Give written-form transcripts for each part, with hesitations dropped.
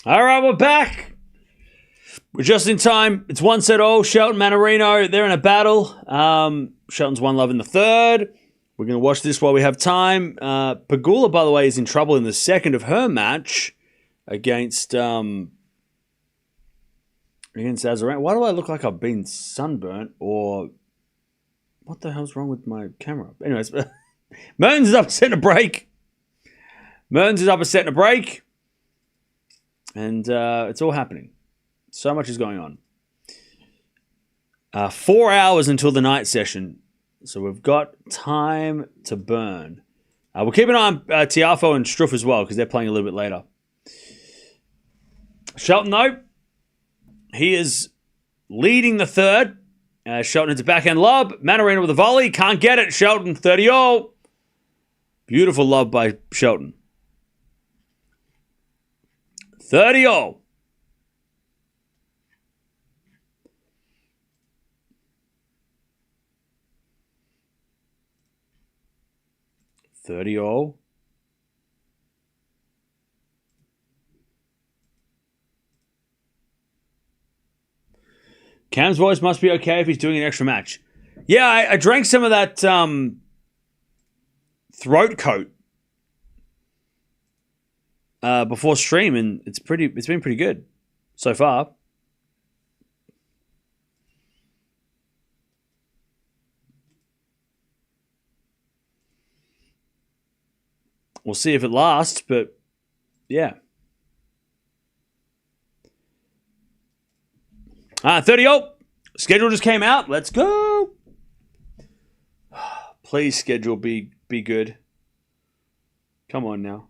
All right, we're back. We're just in time. It's 1-all. Shelton, Mannarino, they're in a battle. Shelton's 1-love in the third. We're going to watch this while we have time. Pegula, by the way, is in trouble in the second of her match against Azarenka. Why do I look like I've been sunburnt? Or what the hell's wrong with my camera? Anyways, Mertens is up setting a break. And it's all happening. So much is going on. 4 hours until the night session. So we've got time to burn. We'll keep an eye on Tiafoe and Struff as well because they're playing a little bit later. Shelton, though, he is leading the third. Shelton hits a backhand lob. Mannarino with a volley. Can't get it. Shelton, 30-all. Beautiful lob by Shelton. 30-all. Cam's voice must be okay if he's doing an extra match. Yeah, I drank some of that throat coat before stream, and it's been pretty good so far. We'll see if it lasts, but yeah. 30-all. Schedule just came out. Let's go. Please, schedule be good. Come on now.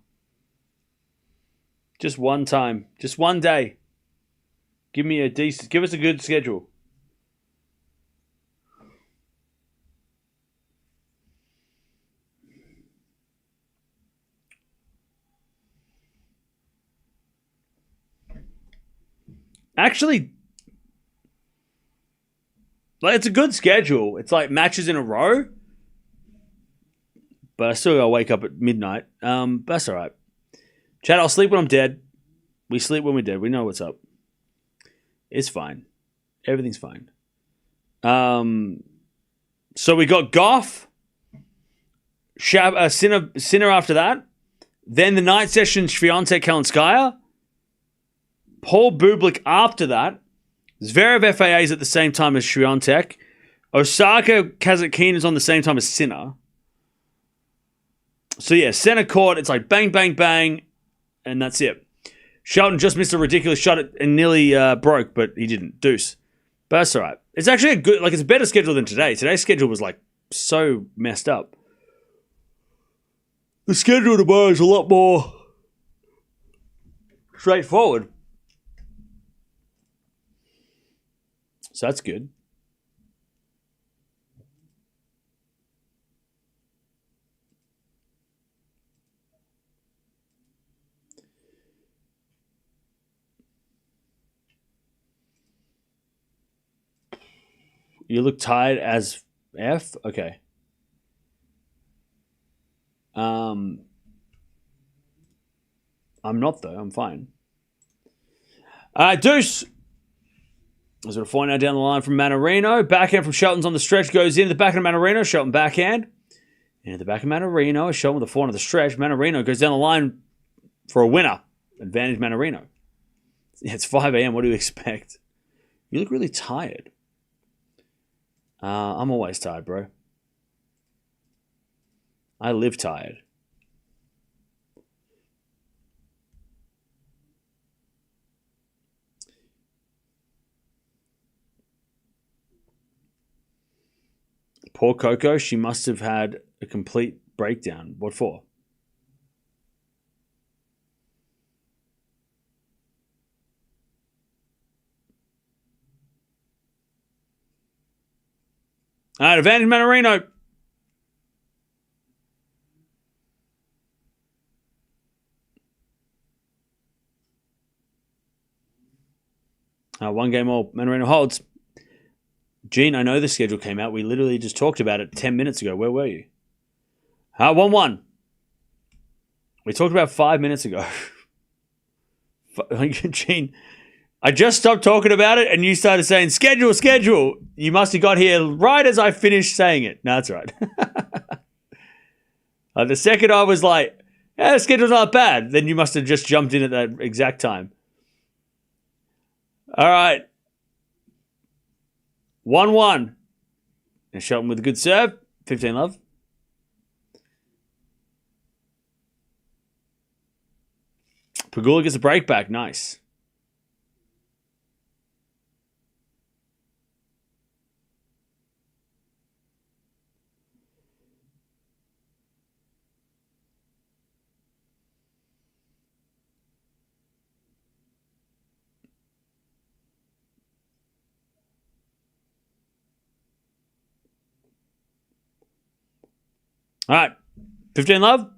Just one time. Just one day. Give us a good schedule. Actually, like, it's a good schedule. It's like matches in a row. But I still gotta wake up at midnight. But that's alright. Chad, I'll sleep when I'm dead. We sleep when we're dead. We know what's up. It's fine. Everything's fine. So we got Gauff. Sinner after that. Then the night session, Swiatek, Kalinskaya. Paul Bublik after that. Zverev FAAs at the same time as Swiatek. Osaka Kazatkina is on the same time as Sinner. So yeah, center court, it's like bang, bang, bang, and that's it. Shelton just missed a ridiculous shot and nearly broke, but he didn't. Deuce. But that's all right. It's actually it's a better schedule than today. Today's schedule was like so messed up. The schedule tomorrow is a lot more straightforward. So that's good. You look tired as F? Okay. I'm not though. I'm fine. Deuce. There's a point now down the line from Mannarino. Backhand from Shelton's on the stretch. Goes in the back of Mannarino. Shelton backhand. And at the back of Mannarino. Shelton with the forehand of the stretch. Mannarino goes down the line for a winner. Advantage Mannarino. It's 5 a.m. What do you expect? You look really tired. I'm always tired, bro. I live tired. Poor Coco, she must have had a complete breakdown. What for? All right, advantage Mannarino. One game all. Mannarino holds. Gene, I know the schedule came out. We literally just talked about it 10 minutes ago. Where were you? 1-1. We talked about 5 minutes ago. Gene, I just stopped talking about it and you started saying, schedule, schedule. You must have got here right as I finished saying it. No, that's right. The second I was like, yeah, the schedule's not bad, then you must have just jumped in at that exact time. All right. 1-1. And Shelton with a good serve. 15 love. Pegula gets a break back. Nice. All right. 15 love.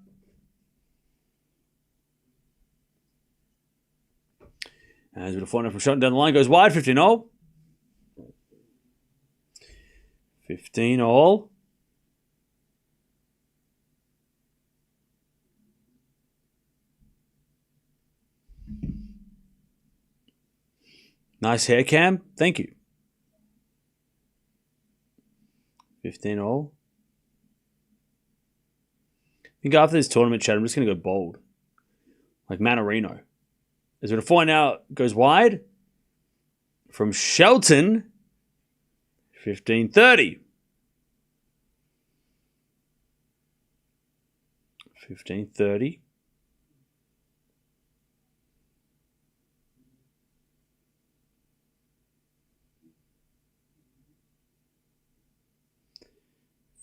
As with a 4 from Shelton down the line, goes wide. 15 all. 15 all. Nice hair cam. Thank you. 15 all. I think after this tournament chat, I'm just going to go bold. Like Mannarino. As with a 4 now, goes wide. From Shelton. 15-30. 15-30.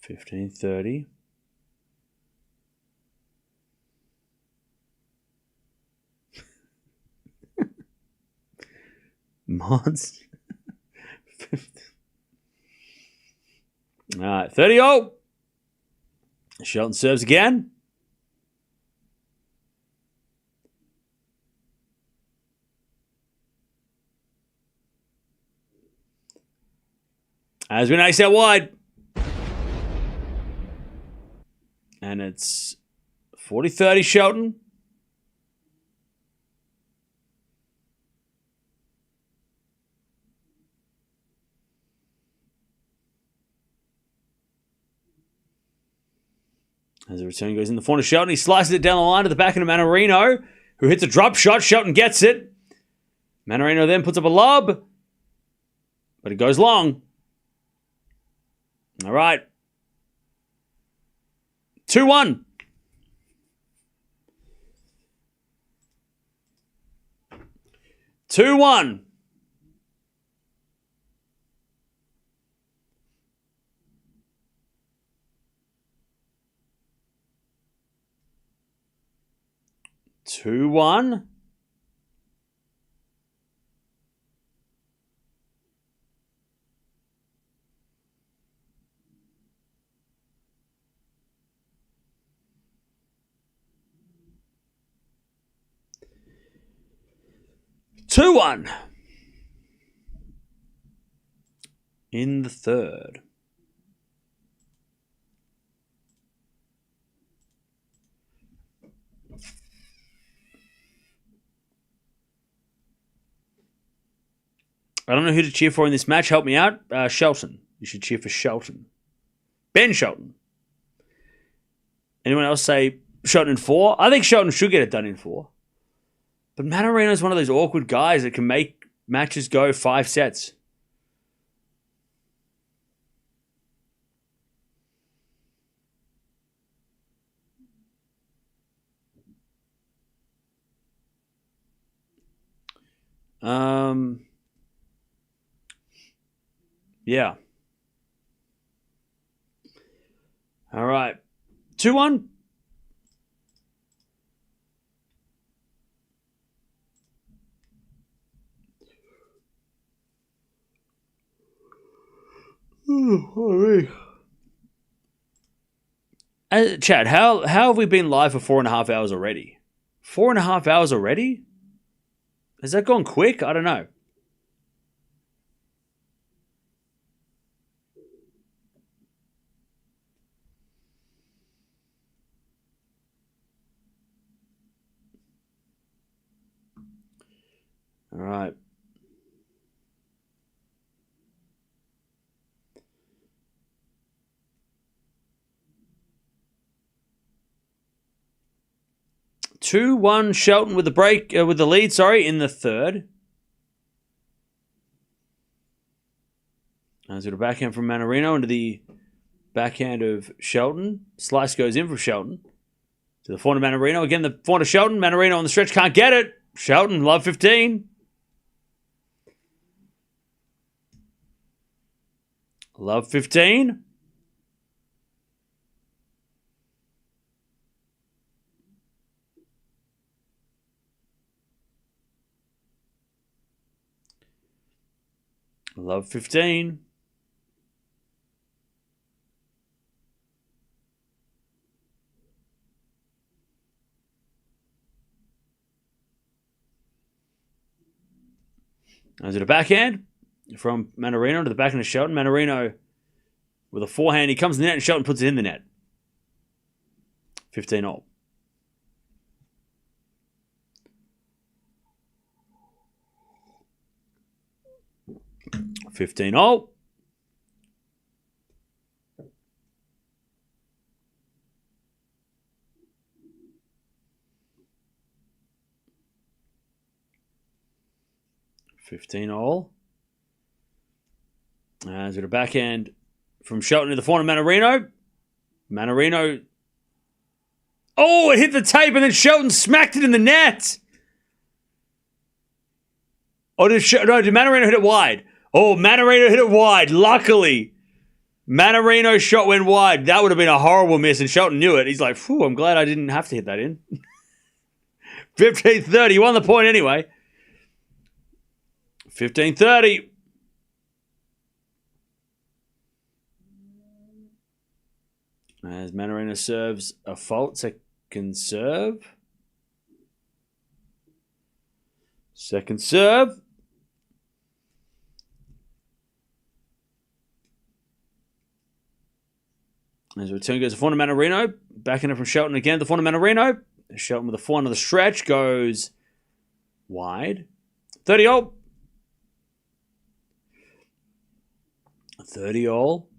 15-30. Mods. All right, 30-0. Shelton serves again. As we nice out wide. And it's 40-30 Shelton. As the return goes in the front of Shelton, he slices it down the line to the back of Mannarino, who hits a drop shot. Shelton gets it. Mannarino then puts up a lob, but it goes long. All right. 2-1. Two one. Two one. In the third. I don't know who to cheer for in this match. Help me out. Shelton. You should cheer for Shelton. Ben Shelton. Anyone else say Shelton in 4? I think Shelton should get it done in 4. But Mannarino is one of those awkward guys that can make matches go 5 sets. Yeah. All right. 2-1. Chad, how have we been live for 4.5 hours already? 4.5 hours already? Has that gone quick? I don't know. All right. Two-one Shelton with the break with the lead. Sorry, in the third. As a backhand from Mannarino into the backhand of Shelton. Slice goes in from Shelton to the forehand of Mannarino. Again, the forehand of Shelton. Mannarino on the stretch can't get it. Shelton, love 15. Love 15. Love 15. As it a backhand from Mannarino to the backhand of Shelton. Mannarino with a forehand. He comes in the net and Shelton puts it in the net. 15 all. $15 all. $15 all. As with a backhand from Shelton to the forehand of Mannarino. Mannarino. Oh, it hit the tape and then Shelton smacked it in the net. Oh, did Mannarino hit it wide? Oh, Mannarino hit it wide. Luckily, Mannarino's shot went wide. That would have been a horrible miss, and Shelton knew it. He's like, phew, I'm glad I didn't have to hit that in. 15-30. He won the point anyway. 15-30. As Mannarino serves a fault. Second serve. Second serve. As the return goes to forehand of Mannarino. Backing it from Shelton again. The forehand of Mannarino. Shelton with the forehand of the stretch goes wide. 30 all. 30 all.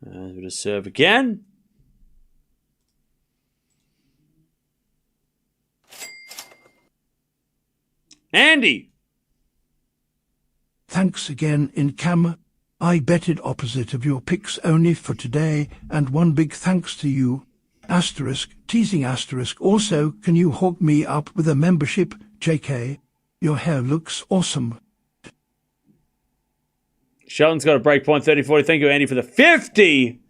As we just serve again. Andy. Thanks again in Cam. I betted opposite of your picks only for today, and one big thanks to you. Asterisk, teasing asterisk. Also, can you hook me up with a membership, JK? Your hair looks awesome. Shelton's got a break point, 30-40. Thank you, Andy, for the 50.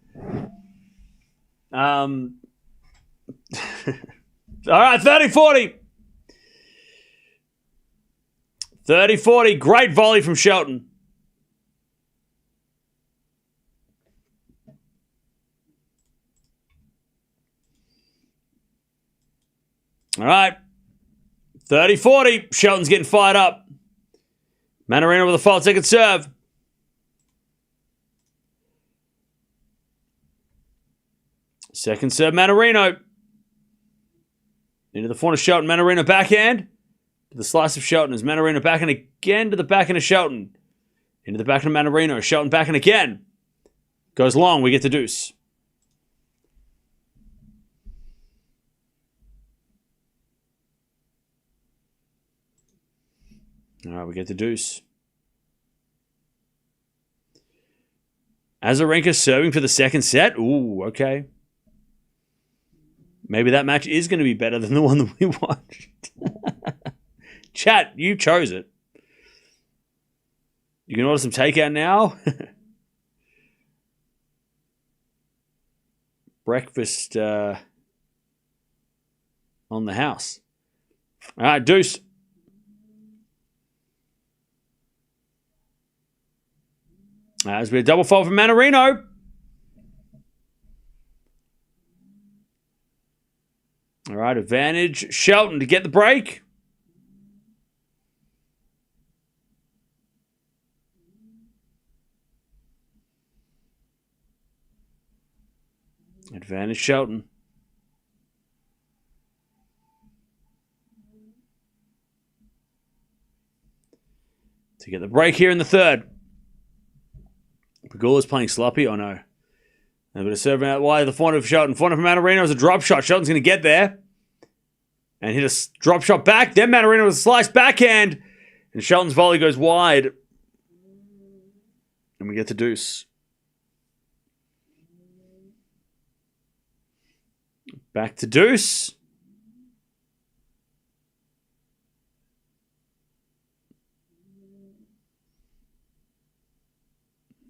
All right, 30-40. 30-40. Great volley from Shelton. All right. 30-40. Shelton's getting fired up. Mannarino with a fault second serve. Second serve, Mannarino. Into the forehand of Shelton. Mannarino backhand. To the slice of Shelton. As Mannarino backhand again to the backhand of Shelton. Into the backhand of Mannarino. Shelton backhand again. Goes long. We get the deuce. All right, we get the deuce. Azarenka serving for the second set. Ooh, okay. Maybe that match is going to be better than the one that we watched. Chat, you chose it. You can order some takeout now. Breakfast on the house. All right, deuce. As we a double fault from Mannarino. All right, advantage. Shelton to get the break. Advantage Shelton. To get the break here in the third. Pegula's playing sloppy. Oh no. A bit of serving out wide. The forehand of Shelton. Forehand from Mannarino is a drop shot. Shelton's going to get there. And hit a drop shot back. Then Mannarino with a slice backhand. And Shelton's volley goes wide. And we get the deuce. Back to deuce.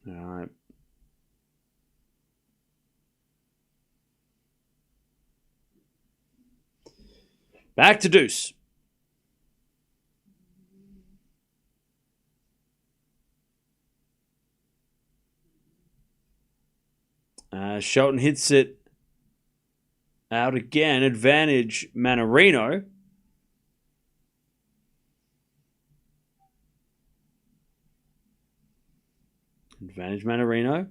All right. Back to deuce. Shelton hits it out again. Advantage Mannarino. Advantage Mannarino.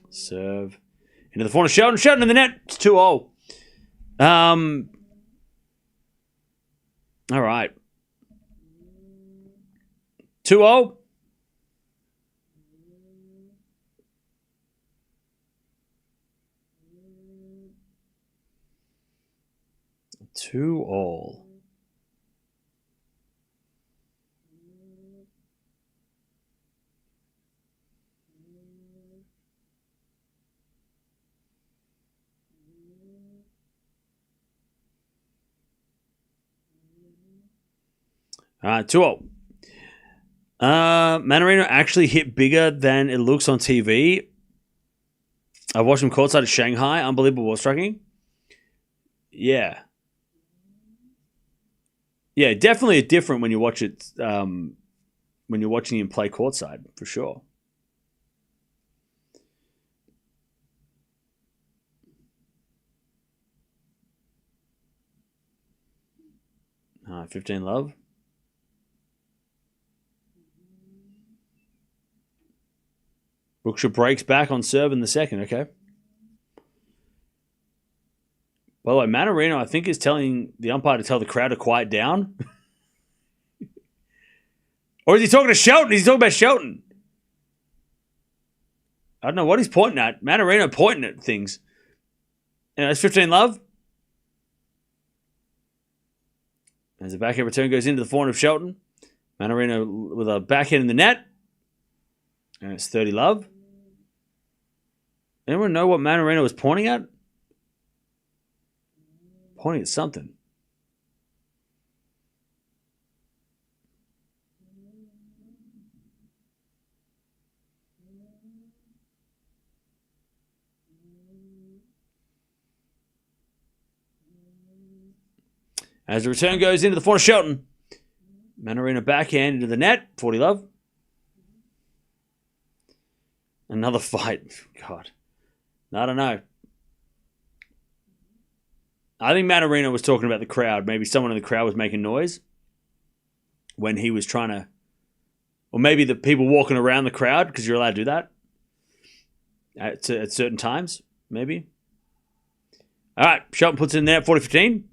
Serve into the corner. Shelton. Shelton in the net. It's 2-0. All right. 2-0. Two all. All right, 2-0. Mannarino actually hit bigger than it looks on TV. I watched him courtside at Shanghai. Unbelievable ball striking. Yeah. Yeah, definitely different when you watch it, when you're watching him play courtside, for sure. All right, 15 love. Brookshire breaks back on serve in the second, okay. By the way, Mannarino, I think, is telling the umpire to tell the crowd to quiet down. Or is he talking to Shelton? He's talking about Shelton. I don't know what he's pointing at. Mannarino pointing at things. And that's 15 love. As the backhand return goes into the forehand of Shelton. Mannarino with a backhand in the net. And it's 30 love. Anyone know what Mannarino was pointing at? Pointing at something. As the return goes into the forehand of Shelton. Mannarino backhand into the net. 40 love. Another fight. God. I don't know. I think Mannarino was talking about the crowd. Maybe someone in the crowd was making noise when he was trying to... Or maybe the people walking around the crowd, because you're allowed to do that at certain times, maybe. All right, Shelton puts it in there at 40-15.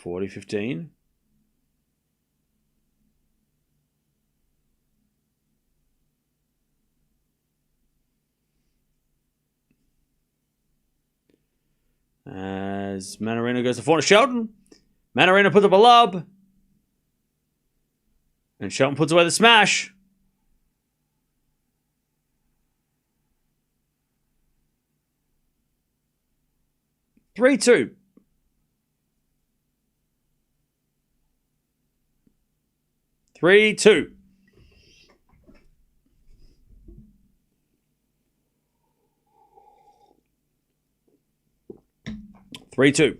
$40-15. As Mannarino goes to forehand Shelton. Mannarino puts up a lob. And Shelton puts away the smash. Three-two. Three-two. 3-2.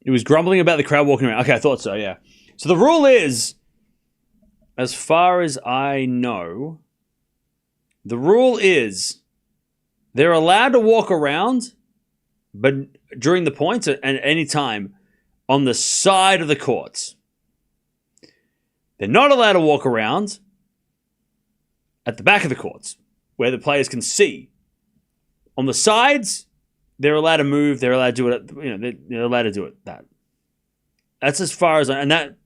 He was grumbling about the crowd walking around. Okay, I thought so, yeah. So the rule is, as far as I know, the rule is they're allowed to walk around, but during the points at any time on the side of the courts. They're not allowed to walk around at the back of the courts where the players can see. On the sides, they're allowed to move. They're allowed to do it. They're allowed to do it. That's as far as and that.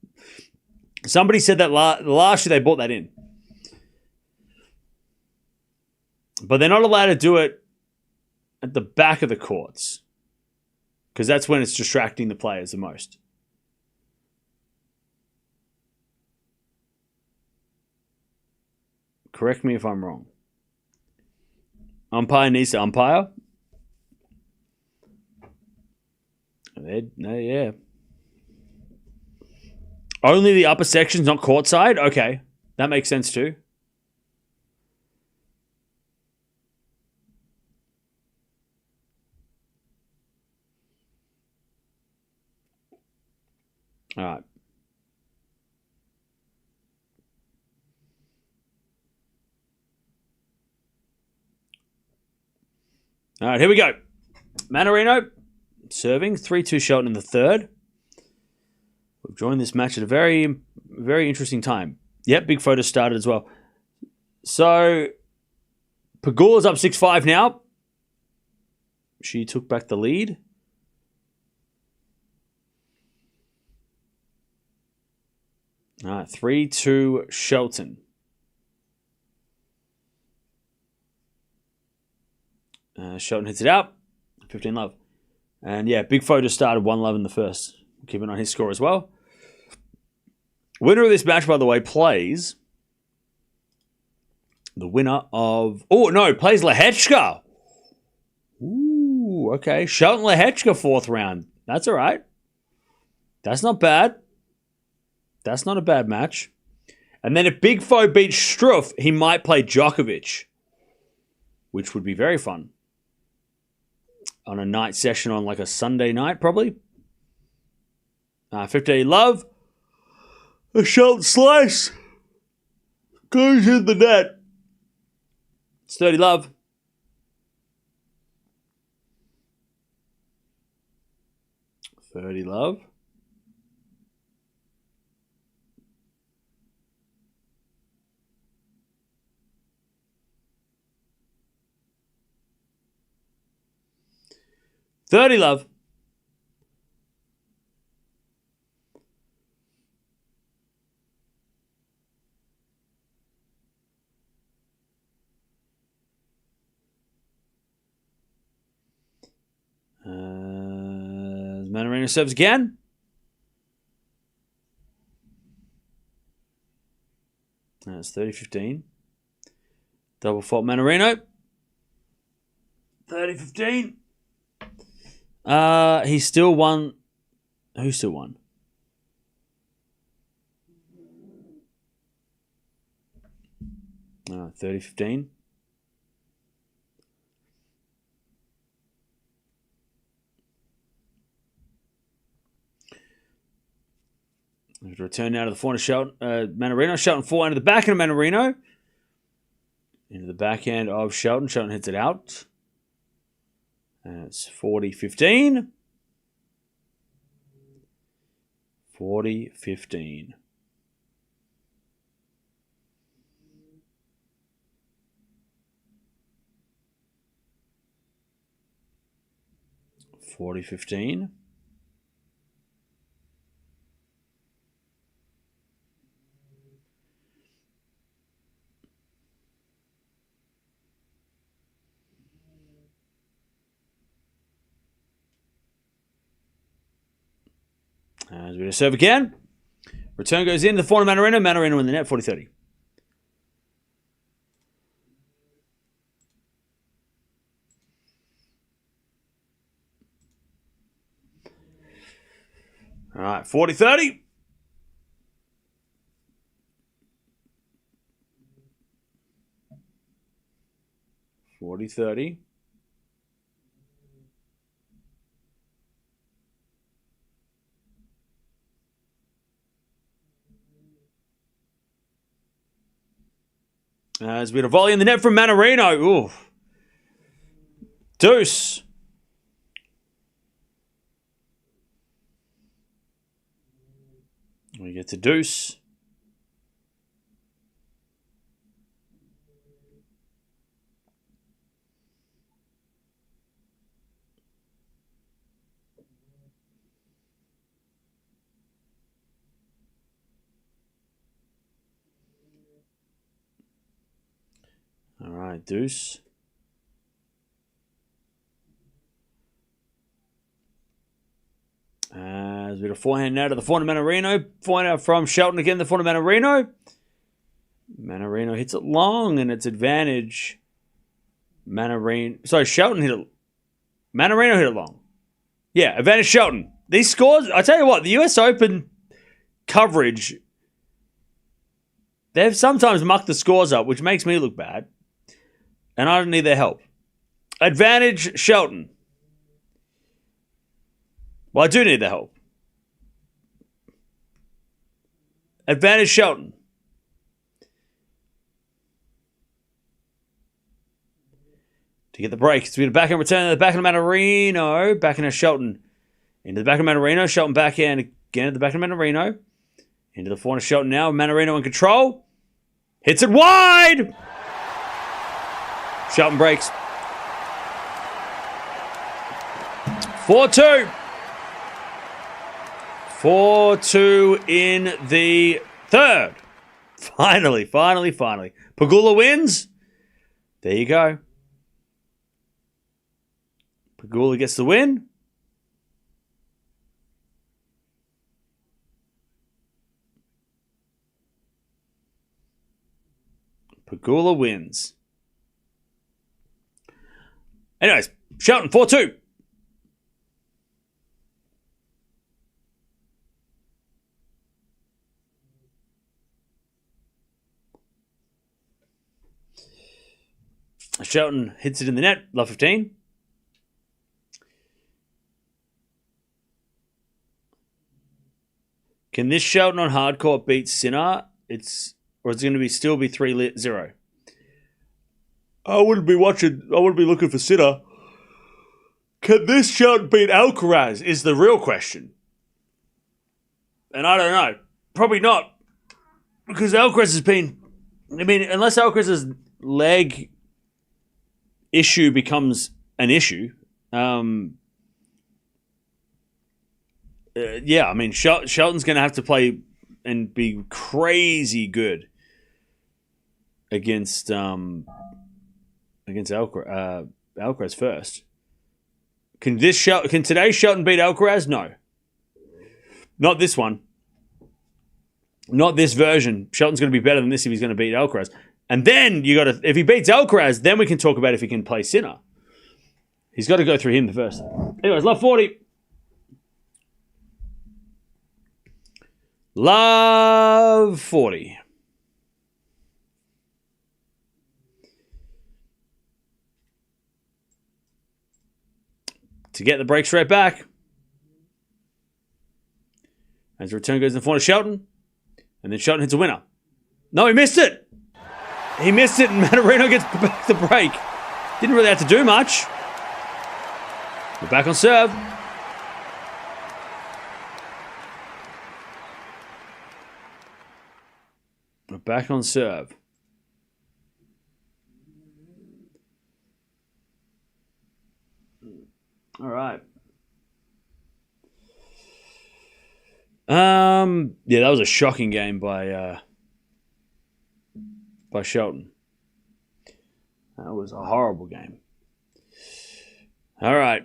Somebody said that last year they brought that in, but they're not allowed to do it at the back of the courts because that's when it's distracting the players the most. Correct me if I'm wrong. Umpire needs to umpire. Yeah. Only the upper sections, not courtside? Okay. That makes sense too. All right. All right, here we go. Mannarino serving 3-2 Shelton in the third. We've joined this match at a very, very interesting time. Yep, big photo started as well. So, Pegula's up 6-5 now. She took back the lead. All right, 3-2 Shelton. Shelton hits it out. 15 love. And yeah, big photo started 1 love in the first. Keeping on his score as well. Winner of this match, by the way, plays the winner of... Oh, no, plays Lehechka. Ooh, okay. Shelton Lehechka, fourth round. That's all right. That's not bad. That's not a bad match. And then if Big Foe beats Struff, he might play Djokovic, which would be very fun. On a night session on like a Sunday night, probably. 50 love. A Shelton slice. Goes in the net. It's 30 love. $30 love. $30 love. Mannarino serves again. That's 30-15. Double fault Mannarino. 30-15. He still won. Who still won? Oh, 30-15. Return now to the forehand of Shelton, Mannarino. Shelton forehand to the backhand of Mannarino. Into the backhand of Shelton. Shelton hits it out. And it's 40-15. 40-15. $40-15. As we serve again. Return goes in. The forehand of Mannarino. Mannarino in the net. 40-30. All right. 40-30. $40-30. As we had a volley in the net from Mannarino. Ooh. Deuce. We get to deuce. All right, deuce. As we had a forehand now to the forehand Mannarino. Forehand out from Shelton again, the forehand Mannarino. Mannarino hits it long and it's advantage. Shelton hit it. Mannarino hit it long. Yeah, advantage Shelton. These scores, I tell you what, the US Open coverage, they've sometimes mucked the scores up, which makes me look bad. And I don't need their help. Advantage Shelton. Well, I do need their help. Advantage Shelton. To get the break. So we had a backhand return to the backhand of Mannarino. Backhand of Shelton. Into the backhand of Mannarino. Shelton backhand again at the backhand of Mannarino. Into the forehand of Shelton now. Mannarino in control. Hits it wide! Shelton breaks. 4-2. 4-2 in the third. Finally. Pegula wins. There you go. Pegula gets the win. Pegula wins. Anyways, Shelton, 4-2. Shelton hits it in the net, love 15. Can this Shelton on hardcourt beat Sinner? Or is it going to still be 3-0? I wouldn't be looking for Sinner. Can this Shelton beat Alcaraz is the real question. And I don't know. Probably not. Because Alcaraz has been... unless Alcaraz's leg issue becomes an issue. Shelton's going to have to play and be crazy good against Alcaraz first. Can today's Shelton beat Alcaraz? No. Not this one. Not this version. Shelton's going to be better than this if he's going to beat Alcaraz. And then if he beats Alcaraz, then we can talk about if he can play Sinner. He's got to go through him first. Anyways, love 40. Love 40. To get the break straight back. As the return goes in the forehand of Shelton. And then Shelton hits a winner. No, he missed it. He missed it and Mannarino gets back the break. Didn't really have to do much. We're back on serve. We're back on serve. All right. Yeah, that was a shocking game by Shelton. That was a horrible game. All right.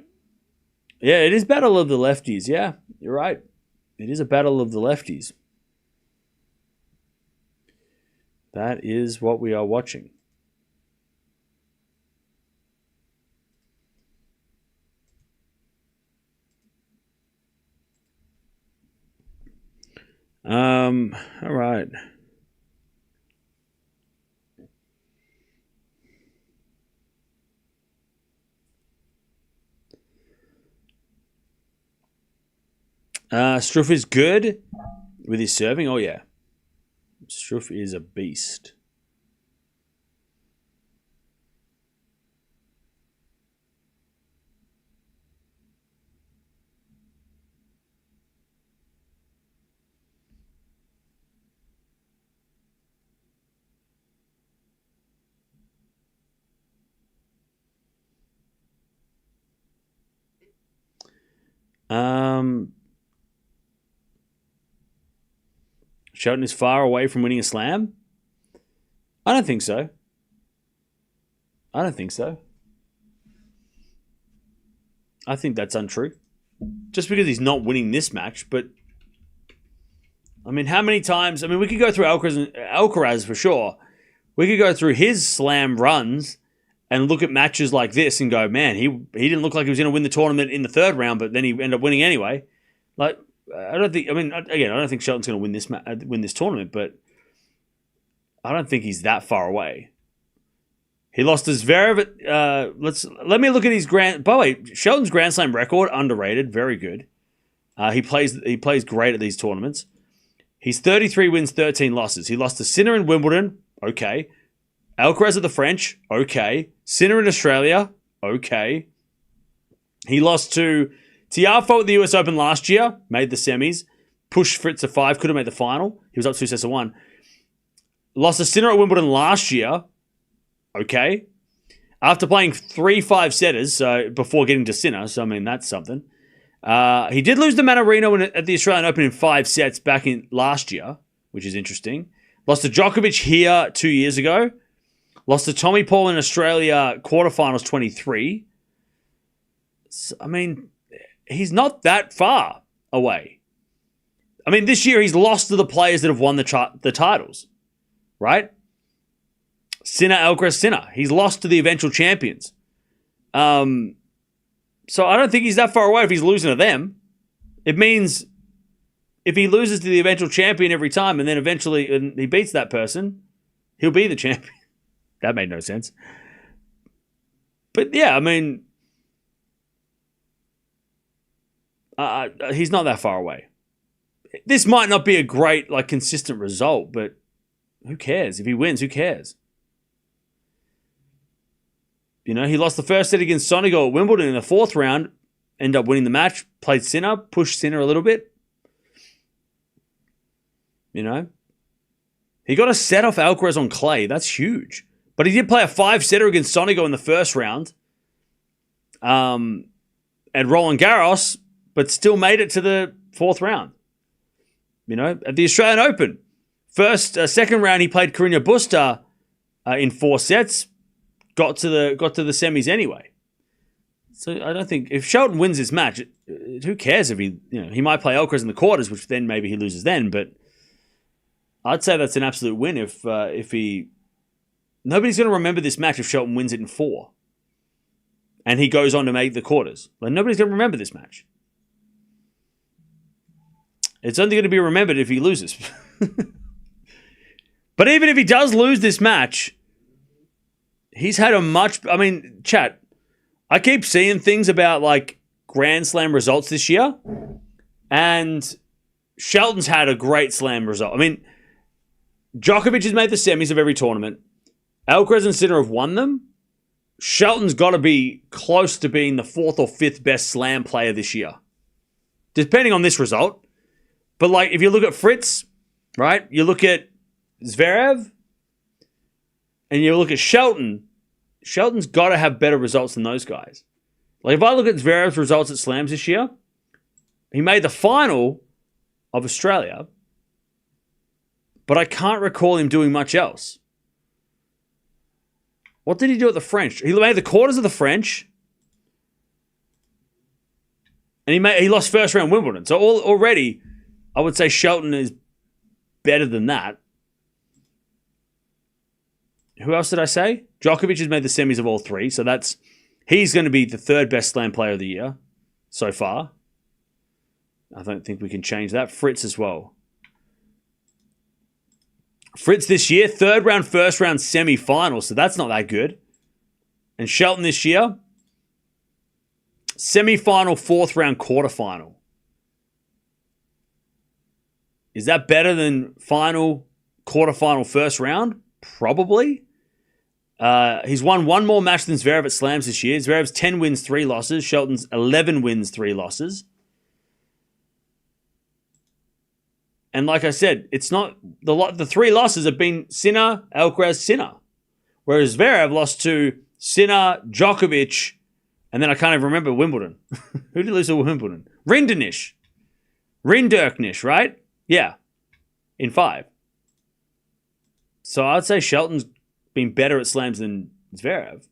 Yeah, it is battle of the lefties. Yeah, you're right. It is a battle of the lefties. That is what we are watching. All right. Struff is good with his serving. Oh, yeah. Struff is a beast. Shelton is far away from winning a slam? I don't think so. I think that's untrue. Just because he's not winning this match, but I mean, how many times? I mean, we could go through Alcaraz for sure. We could go through his slam runs and look at matches like this and go, man, he didn't look like he was going to win the tournament in the third round, but then he ended up winning anyway. Like, I don't think Shelton's going to win this tournament, but I don't think he's that far away. He lost his Zverev. Let me look at his grand. By the way, Shelton's Grand Slam record, underrated, very good. He plays great at these tournaments. He's 33 wins, 13 losses. He lost to Sinner in Wimbledon, okay. Alcaraz at the French, okay. Sinner in Australia, okay. He lost to Tiafoe at the US Open last year, made the semis. Pushed Fritz to 5, could have made the final. He was up 2-1. Lost to Sinner at Wimbledon last year, okay. After playing 3 5-setters before getting to Sinner, so I mean, that's something. He did lose to Mannarino at the Australian Open in 5 sets back in last year, which is interesting. Lost to Djokovic here 2 years ago. Lost to Tommy Paul in Australia quarterfinals 23. So, I mean, he's not that far away. I mean, this year he's lost to the players that have won the titles, right? Sinner, Alcaraz, Sinner. He's lost to the eventual champions. So I don't think he's that far away if he's losing to them. It means if he loses to the eventual champion every time and then eventually he beats that person, he'll be the champion. That made no sense. But yeah, I mean, he's not that far away. This might not be a great, consistent result, but who cares? If he wins, who cares? You know, he lost the first set against Sonego at Wimbledon in the 4th round, ended up winning the match, played Sinner, pushed Sinner a little bit. You know, he got a set off Alcaraz on clay. That's huge. But he did play a 5-setter against Sonego in the 1st round at Roland Garros, but still made it to the 4th round. You know, at the Australian Open, second round, he played Carreño Busta in 4 sets. Got to the semis anyway. So I don't think if Shelton wins this match, who cares if he might play Alcaraz in the quarters, which then maybe he loses then. But I'd say that's an absolute win if nobody's going to remember this match if Shelton wins it in 4, and he goes on to make the quarters. Nobody's going to remember this match. It's only going to be remembered if he loses. But even if he does lose this match, he's had chat, I keep seeing things about Grand Slam results this year, and Shelton's had a great Slam result. I mean, Djokovic has made the semis of every tournament. Alcaraz and Sinner have won them. Shelton's got to be close to being the 4th or 5th best Slam player this year, depending on this result. But if you look at Fritz, right, you look at Zverev, and you look at Shelton, Shelton's got to have better results than those guys. If I look at Zverev's results at Slams this year, he made the final of Australia, but I can't recall him doing much else. What did he do at the French? He made the quarters of the French, and he lost 1st round Wimbledon. So already, I would say Shelton is better than that. Who else did I say? Djokovic has made the semis of all 3, so he's going to be the 3rd best Slam player of the year so far. I don't think we can change that. Fritz as well. Fritz this year, 3rd round, 1st round semi-final, so that's not that good. And Shelton this year, semi-final, 4th round, quarterfinal. Is that better than final, quarterfinal, 1st round? Probably. He's won 1 more match than Zverev at Slams this year. Zverev's 10 wins, 3 losses. Shelton's 11 wins, 3 losses. And like I said, it's not the 3 losses have been Sinner, Alcaraz, Sinner. Whereas Zverev lost to Sinner, Djokovic, and then I can't even remember Wimbledon. Who did he lose to Wimbledon? Rinderknecht, right? Yeah. in 5. So I'd say Shelton's been better at slams than Zverev.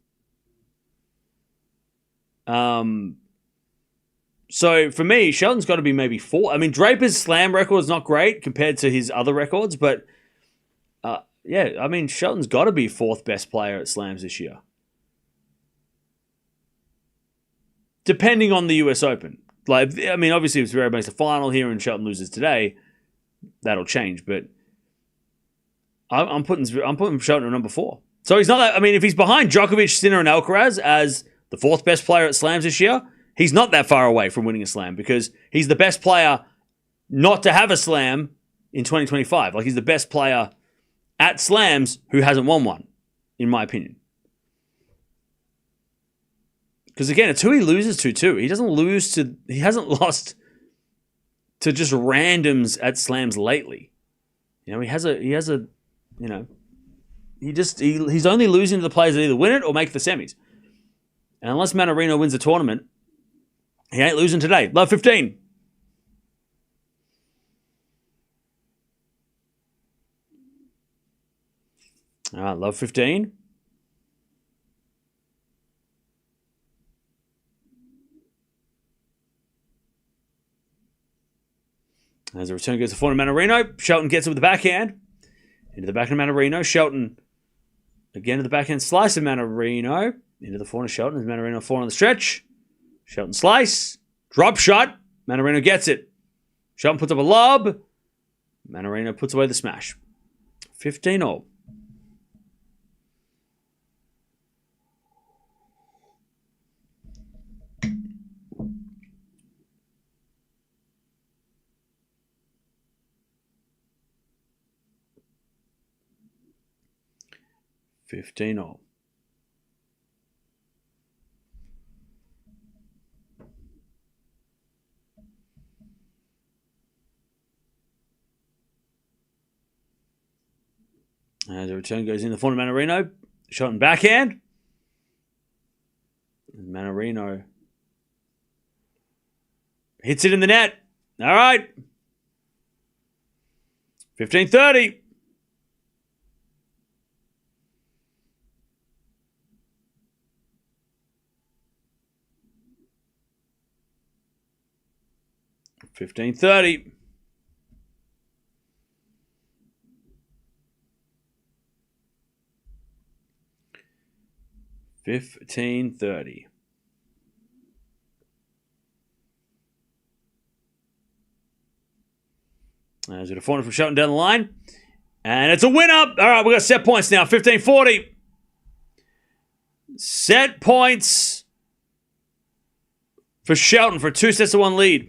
So for me, Shelton's got to be maybe 4. I mean, Draper's slam record is not great compared to his other records, but yeah, I mean, Shelton's got to be 4th best player at slams this year. Depending on the US Open. Like, I mean, obviously if Zverev makes the final here and Shelton loses today, that'll change, but I'm putting Shelton at number 4. So he's not that, I mean, if he's behind Djokovic, Sinner, and Alcaraz as the 4th best player at slams this year, he's not that far away from winning a slam because he's the best player not to have a slam in 2025. Like, he's the best player at slams who hasn't won one, in my opinion. Because again, it's who he loses to too. He hasn't lost to just randoms at slams lately. You know, he's only losing to the players that either win it or make the semis. And unless Mannarino wins the tournament, he ain't losing today. Love 15. All right, love 15. As the return goes to forehand Mannarino, Shelton gets it with the backhand. Into the backhand of Mannarino. Shelton again to the backhand slice of Mannarino. Into the forehand of Shelton as Mannarino forehand on the stretch. Shelton slice. Drop shot. Mannarino gets it. Shelton puts up a lob. Mannarino puts away the smash. 15-all. As the return goes in the forehand of Mannarino. Shelton backhand. And Mannarino hits it in the net. All right. 15-30. $15.30. $15.30. There's a forehand from Shelton down the line. And it's a win up. All right, we've got set points now. 15-40. Set points for Shelton for a 2-1 lead.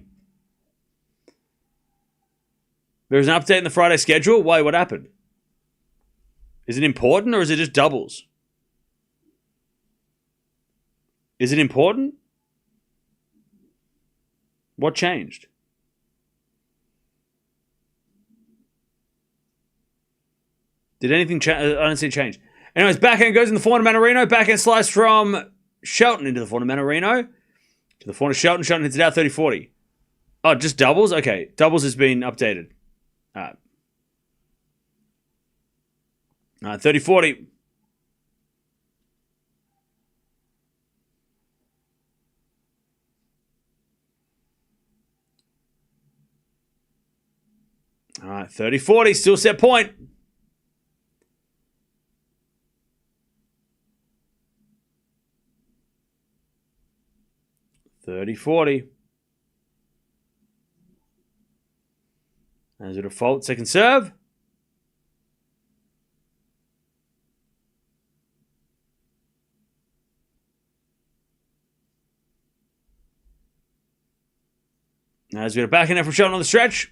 There's an update in the Friday schedule. Why? What happened? Is it important or is it just doubles? Is it important? What changed? Did anything change? I don't see it change. Anyways, backhand goes in the forehand of Mannarino. Backhand slice from Shelton into the forehand of Mannarino. To the forehand of Shelton. Shelton hits it out 30-40. Oh, just doubles? Okay. Doubles has been updated. All right. 30-40. All right, 30-40, still set point. $30-40. As a default, second serve. As we got a backhand from Shelton on the stretch.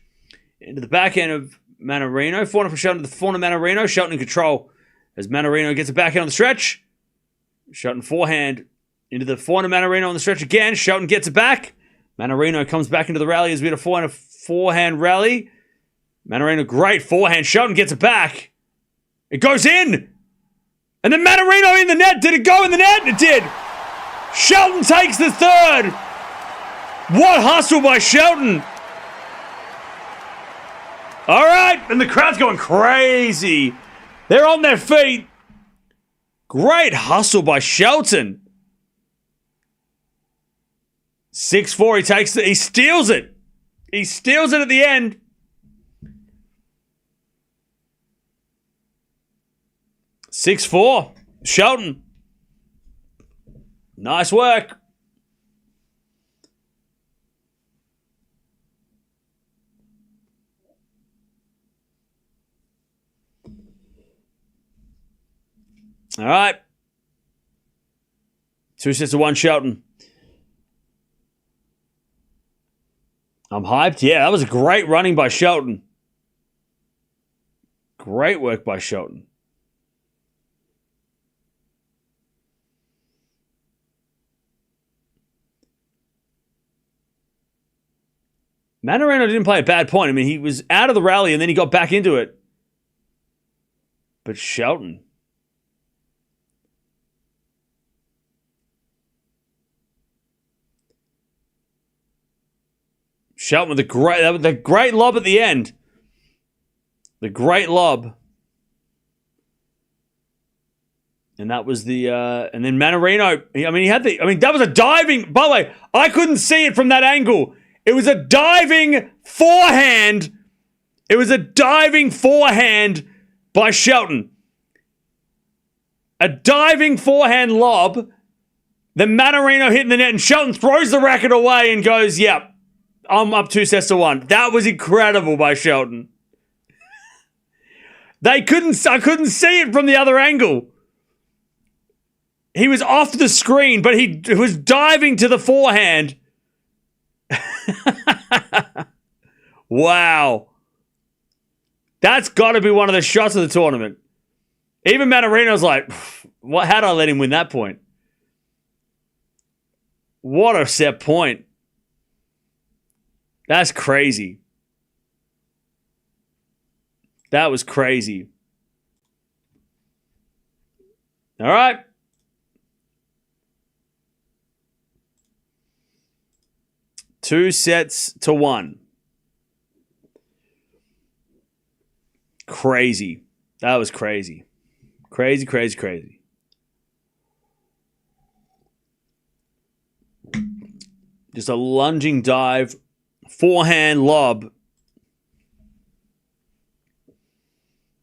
Into the backhand of Mannarino. Forehand from Shelton to the forehand of Mannarino. Shelton in control as Mannarino gets a backhand on the stretch. Shelton forehand into the forehand of Mannarino on the stretch again. Shelton gets it back. Mannarino comes back into the rally as we had a forehand rally. Mannarino, great forehand. Shelton gets it back. It goes in. And then Mannarino in the net. Did it go in the net? It did. Shelton takes the third. What hustle by Shelton. All right, and the crowd's going crazy. They're on their feet. Great hustle by Shelton. 6-4, he steals it. He steals it at the end. (6-4), Shelton. Nice work. All right. 2-1, Shelton. I'm hyped. Yeah, that was a great running by Shelton. Great work by Shelton. Mannarino didn't play a bad point. I mean, he was out of the rally and then he got back into it. But Shelton. Shelton with the great lob at the end. The great lob. And that was the and then Mannarino, that was a diving, by the way, I couldn't see it from that angle. It was a diving forehand. It was a diving forehand by Shelton. A diving forehand lob. Then Mannarino hitting the net and Shelton throws the racket away and goes, yep, I'm up 2-1. That was incredible by Shelton. I couldn't see it from the other angle. He was off the screen, but he was diving to the forehand. Wow. That's got to be one of the shots of the tournament. Even Mannarino's like, how'd I let him win that point? What a set point. That's crazy. That was crazy. All right. Two sets to one. Crazy. That was crazy. Crazy, crazy, crazy. Just a lunging dive. Forehand lob.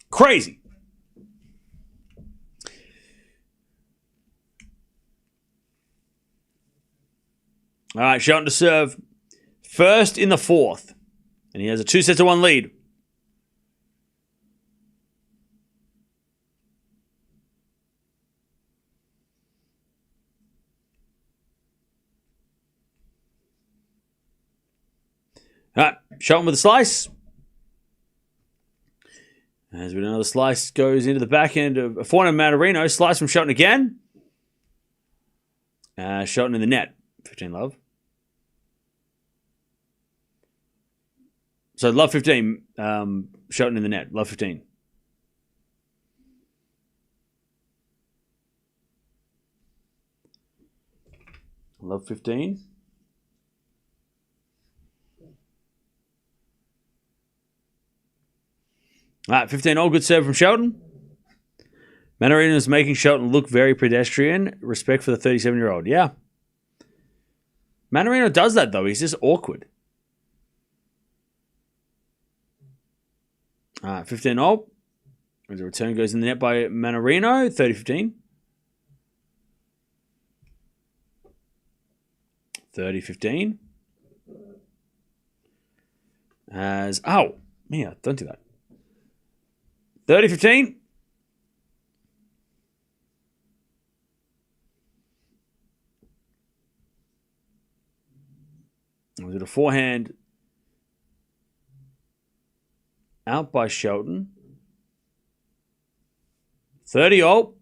Crazy. All right, Shelton to serve. First in the fourth. And he has a 2-1 lead. All right, Shelton with a slice. As we know, the slice goes into the back end of a forehand Mannarino. Slice from Shelton again. Shelton in the net. 15 love. So love 15. Shelton in the net. Love 15. Love 15. All right, 15 all. Good serve from Shelton. Mannarino is making Shelton look very pedestrian. Respect for the 37-year-old. Yeah. Mannarino does that, though. He's just awkward. All right, 15 all. The return goes in the net by Mannarino. 30-15. 30-15. Mia, don't do that. 30-15. Was it a forehand out by Shelton? 30 all.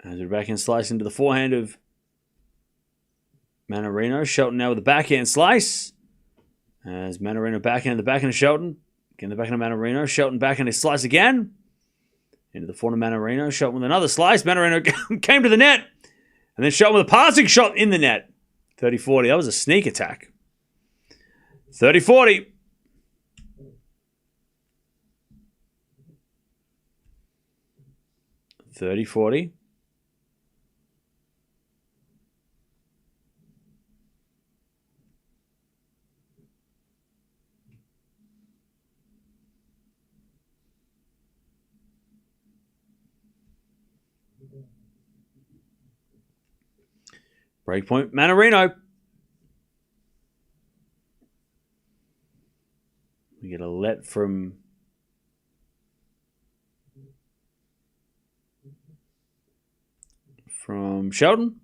As we're backhand slice into the forehand of Mannarino. Shelton now with the backhand slice. As Mannarino backhand the backhand of Shelton. Again, the backhand of Mannarino. Shelton backhand his slice again. Into the forehand of Mannarino. Shelton with another slice. Mannarino came to the net. And then Shelton with a passing shot in the net. 30-40. That was a sneak attack. 30-40. Breakpoint, Mannarino. We get a let from Shelton.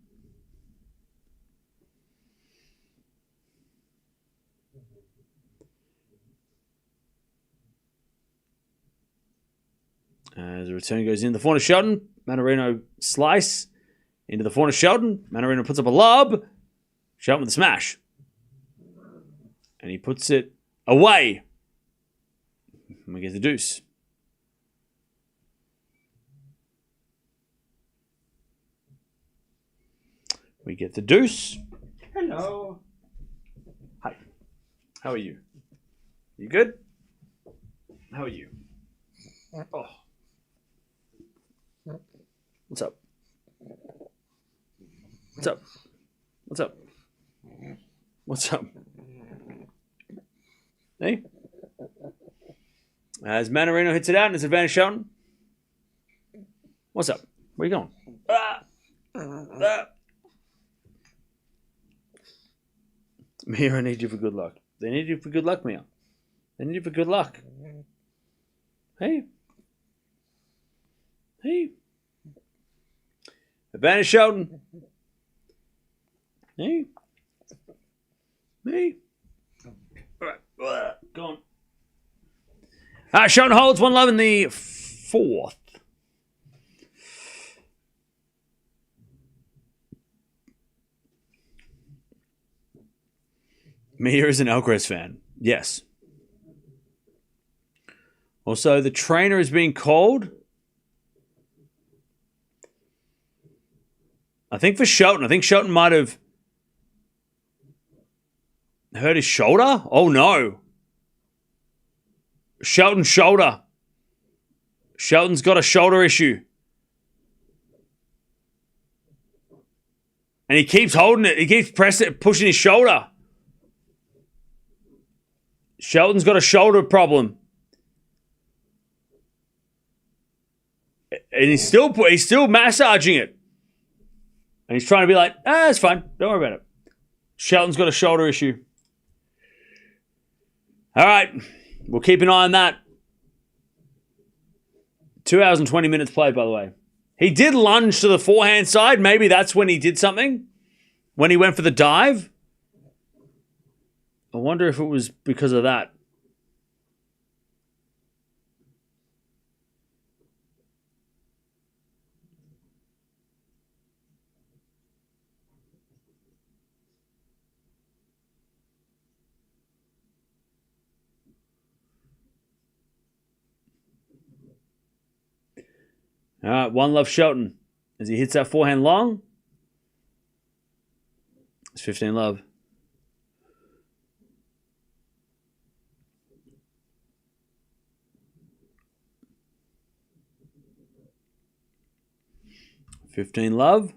As the return goes in, the forehand of Shelton. Mannarino slice into the forehand of Shelton. Mannarino puts up a lob. Shelton with a smash. And he puts it away. And we get the deuce. We get the deuce. Hello. Hi. How are you? You good? How are you? Oh. What's up? What's up? What's up? What's up? Hey? As Mannarino hits it out and it's advantage Shelton. What's up? Where you going? Mirra, I need you for good luck. They need you for good luck, Mirra. They need you for good luck. Hey. Hey. Advantage Shelton. Hey. Hey. All right. Go on. Shelton holds 1-love in the fourth. Mirra is an Alcaraz fan. Yes. Also, the trainer is being called. I think for Shelton. I think Shelton might have hurt his shoulder. Oh, no. Shelton's shoulder. Shelton's got a shoulder issue. And he keeps holding it. He keeps pressing it, pushing his shoulder. Shelton's got a shoulder problem. And he's still massaging it. And he's trying to be like, it's fine. Don't worry about it. Shelton's got a shoulder issue. All right. We'll keep an eye on that. 2 hours and 20 minutes played, by the way. He did lunge to the forehand side. Maybe that's when he did something. When he went for the dive. I wonder if it was because of that. All right, 1-love Shelton. As he hits that forehand long. It's 15-love. Love.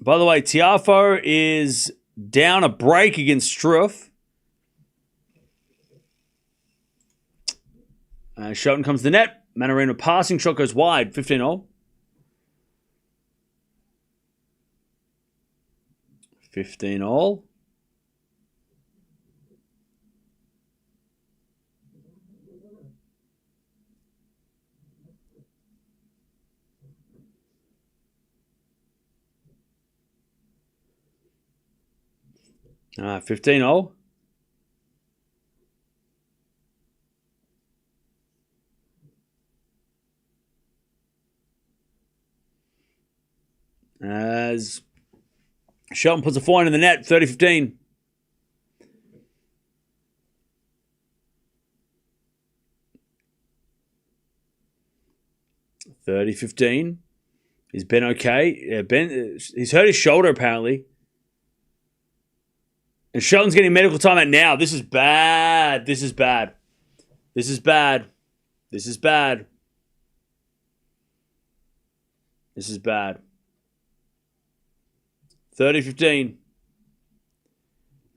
By the way, Tiafoe is down a break against Struff. Shelton comes to the net. Mannarino passing shot goes wide. 15-all. 15-all. All right, 15-all. As Shelton puts a forehand in the net, 30-15. Is Ben okay? Yeah, Ben, he's hurt his shoulder apparently. And Shelton's getting medical timeout now. This is bad. This is bad. This is bad. This is bad. This is bad. 30-15.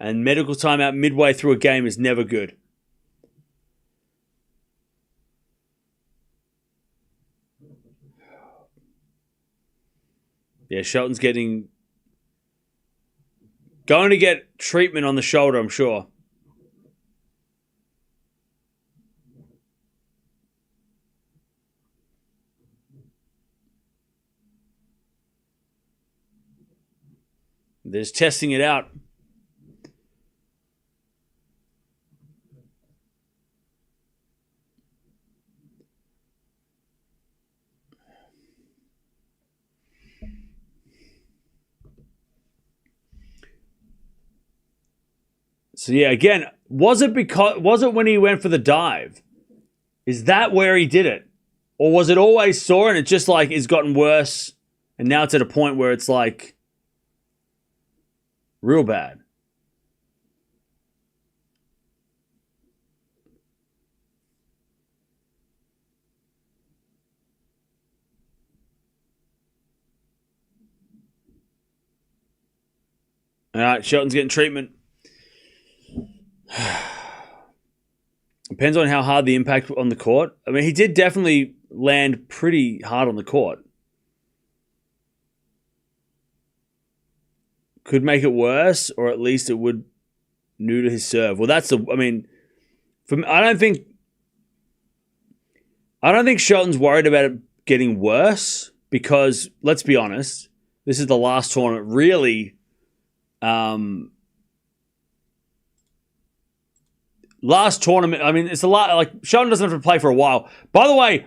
And medical timeout midway through a game is never good. Yeah, Shelton's going to get treatment on the shoulder, I'm sure. They're just testing it out. So yeah, again, was it when he went for the dive? Is that where he did it? Or was it always sore and it just like it's gotten worse and now it's at a point where it's like real bad? All right, Shelton's getting treatment. Depends on how hard the impact on the court. I mean, he did definitely land pretty hard on the court. Could make it worse, or at least it would neuter his serve. Well, I don't think Shelton's worried about it getting worse because, let's be honest, this is the last tournament really. Last tournament, I mean, it's a lot. Like Shelton doesn't have to play for a while. By the way,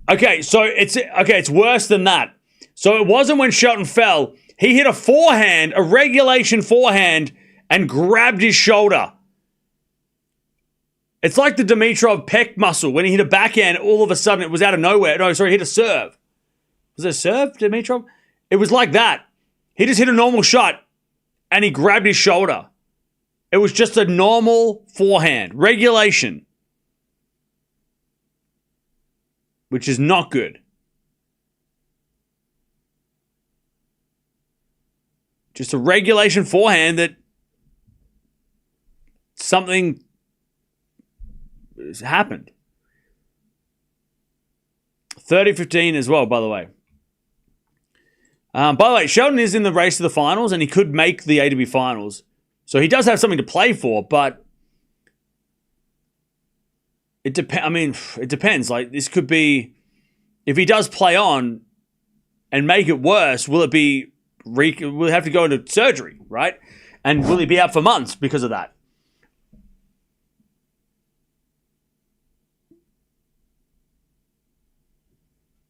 it's worse than that. So it wasn't when Shelton fell. He hit a regulation forehand, and grabbed his shoulder. It's like the Dimitrov pec muscle when he hit a backhand. All of a sudden, it was out of nowhere. No, sorry, he hit a serve. Was it a serve, Dimitrov? It was like that. He just hit a normal shot, and he grabbed his shoulder. It was just a normal forehand. Regulation. Which is not good. Just a regulation forehand that something has happened. 30-15 as well, by the way. Shelton is in the race to the finals, and he could make the ATP finals. So he does have something to play for, but it depends. Like, this could be, if he does play on and make it worse, will he have to go into surgery, right? And will he be out for months because of that?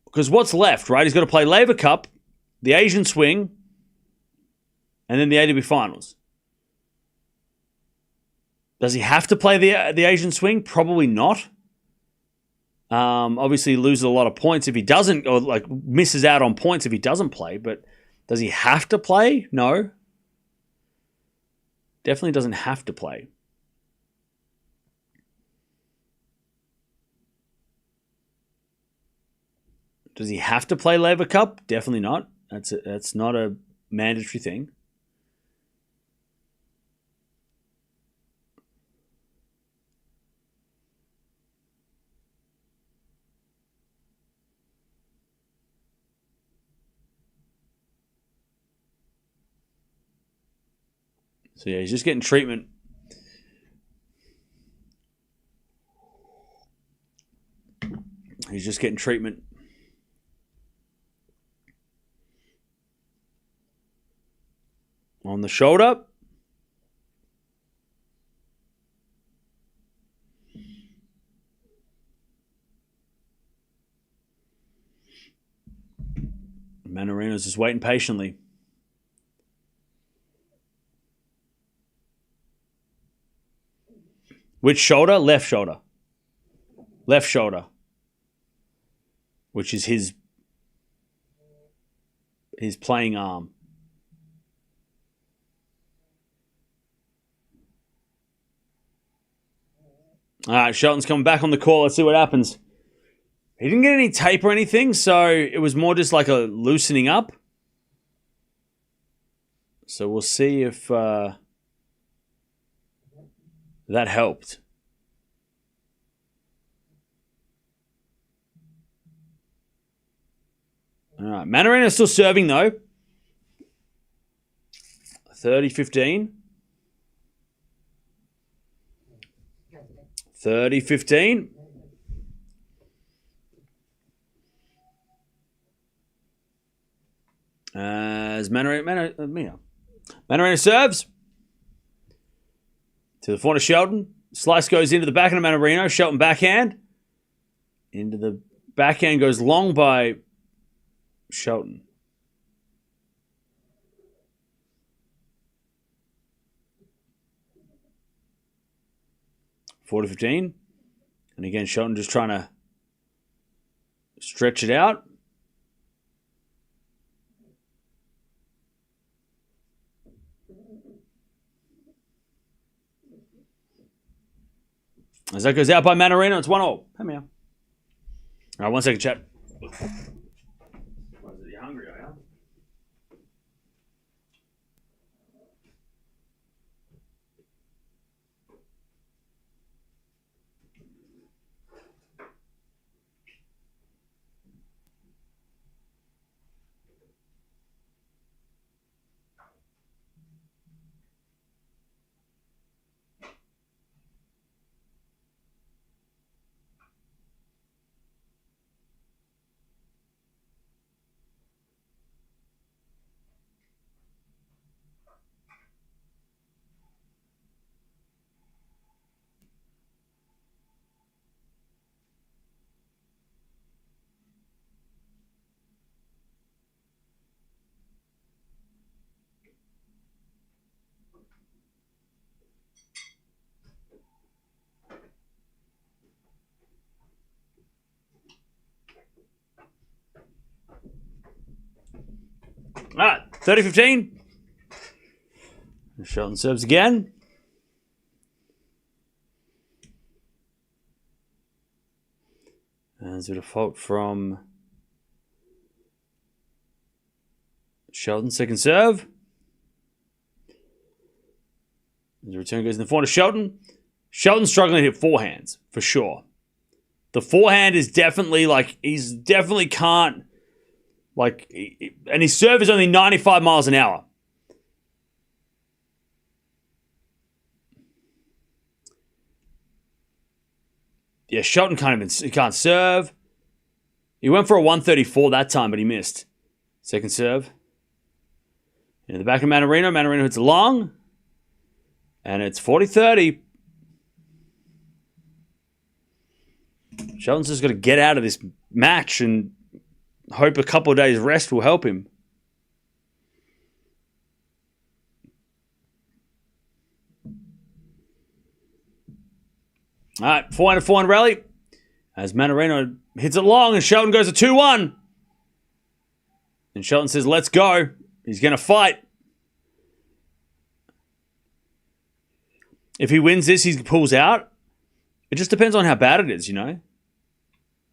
Because what's left, right? He's got to play Laver Cup, the Asian Swing, and then the ATP finals. Does he have to play the Asian Swing? Probably not. Obviously, he loses a lot of points if he doesn't, or like misses out on points if he doesn't play. But does he have to play? No. Definitely doesn't have to play. Does he have to play Laver Cup? Definitely not. That's not a mandatory thing. So yeah, he's just getting treatment. He's just getting treatment. On the shoulder. Mannarino's just waiting patiently. Which shoulder? Left shoulder. Left shoulder. Which is his playing arm. All right, Shelton's coming back on the court. Let's see what happens. He didn't get any tape or anything, so it was more just like a loosening up. So we'll see if that helped. All right, Mannarino's still serving though. 30-15. 30-15. As Mannarino serves to the front of Shelton. Slice goes into the backhand of Mannarino. Shelton backhand. Into the backhand goes long by Shelton. 40-15. And again, Shelton just trying to stretch it out. As that goes out by Mannarino, it's 1-0. Come here. All right, 1 second, chat. What is it? You hungry, are you? All right, 30-15. Shelton serves again. There's a default from Shelton, second serve. The return goes in the forehand of Shelton. Shelton's struggling to hit forehands, for sure. The forehand is definitely he's definitely can't. And his serve is only 95 miles an hour. Yeah, Shelton he can't serve. He went for a 134 that time, but he missed. Second serve. In the back of Mannarino. Mannarino hits long. And it's 40-30. Shelton's just got to get out of this match and hope a couple of days rest will help him. All right, 400 rally. As Mannarino hits it long and Shelton goes to 2-1. And Shelton says, let's go. He's going to fight. If he wins this, he pulls out. It just depends on how bad it is, you know.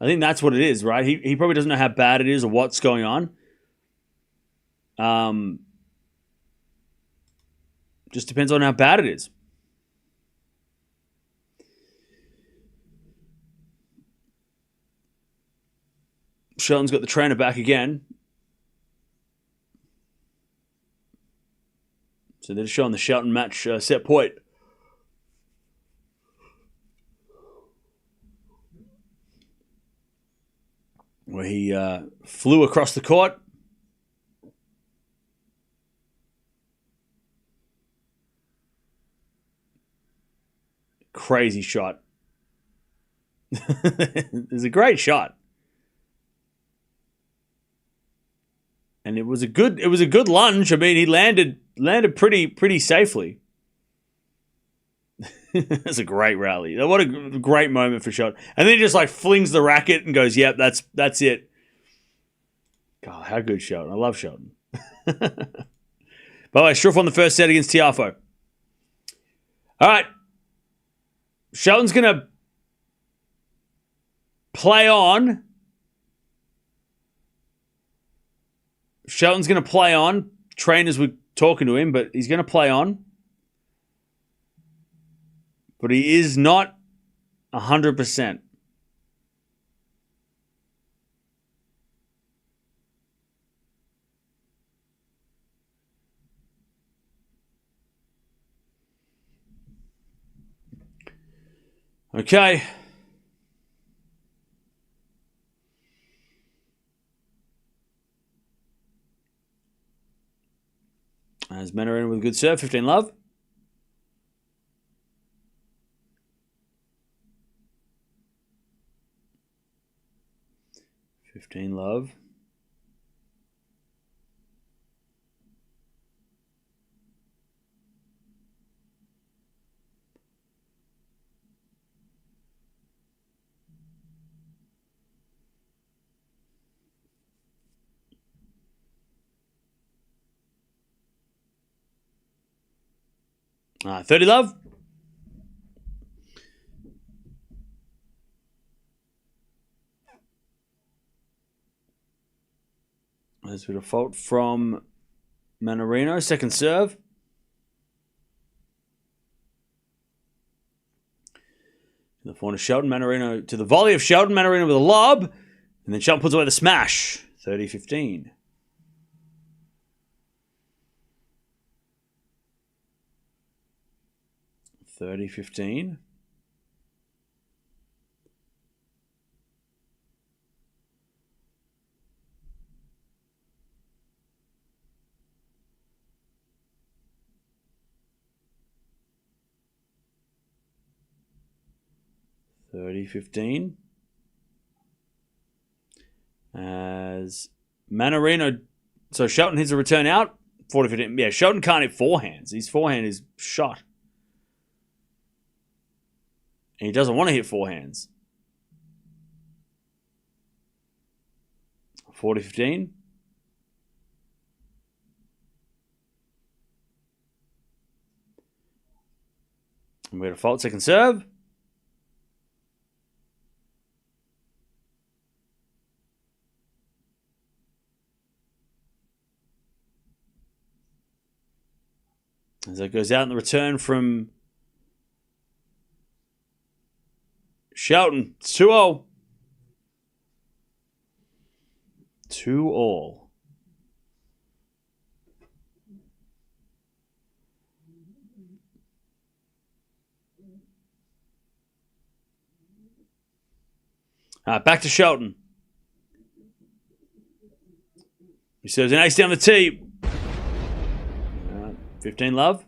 I think that's what it is, right? He probably doesn't know how bad it is or what's going on. Just depends on how bad it is. Shelton's got the trainer back again. So they're just showing the Shelton match set point. Where he flew across the court. Crazy shot. It's a great shot. And it was a good lunge. I mean, he landed pretty safely. That's a great rally. What a great moment for Shelton. And then he just like flings the racket and goes, yep, that's it. God, how good Shelton. I love Shelton. By the way, Struff won the first set against Tiafoe. All right. Shelton's going to play on. Shelton's going to play on. Trainers were talking to him, but he's going to play on. But he is not 100%. Okay. As Mannarino with a good serve, 15 love. Love. Ah, 30 love. There's a bit of fault from Mannarino. Second serve. To the forehand of Shelton. Mannarino to the volley of Shelton. Mannarino with a lob. And then Shelton puts away the smash. 30-15. 30-15. As Mannarino, so Shelton hits a return out. 40-15. Yeah, Shelton can't hit forehands. His forehand is shot. And he doesn't want to hit forehands. 40-15. And we had a fault. Second serve. As that goes out in the return from Shelton. It's 2-0. 2-2. Back to Shelton. He serves an ace down the tee. 15 love.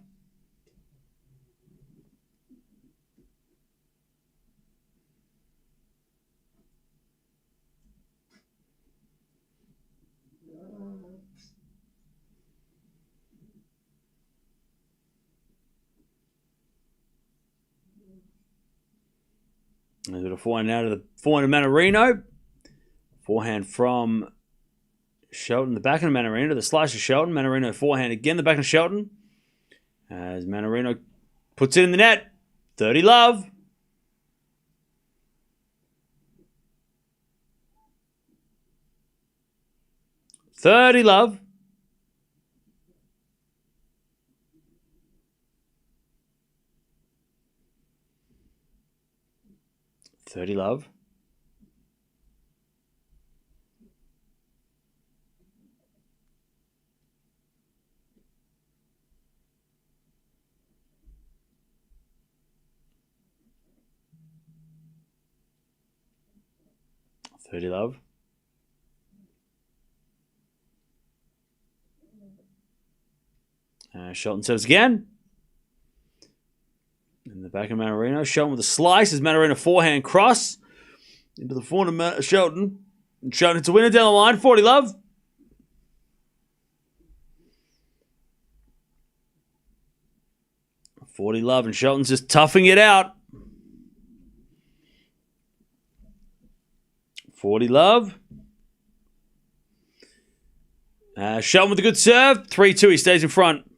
There's a bit of forehand now to the forehand of Mannarino. Forehand from Shelton. The backhand of Mannarino to the slice of Shelton. Mannarino forehand again. The backhand of Shelton. As Mannarino puts it in the net. 30 love. $30 love. $30 love. $30 love. Shelton serves again. In the back of Mannarino. Shelton with a slice as Mannarino forehand cross into the forehand of Shelton. And Shelton hits a winner down the line. 40 love. 40 love, and Shelton's just toughing it out. 40 love. Shelton with a good serve. 3-2, he stays in front.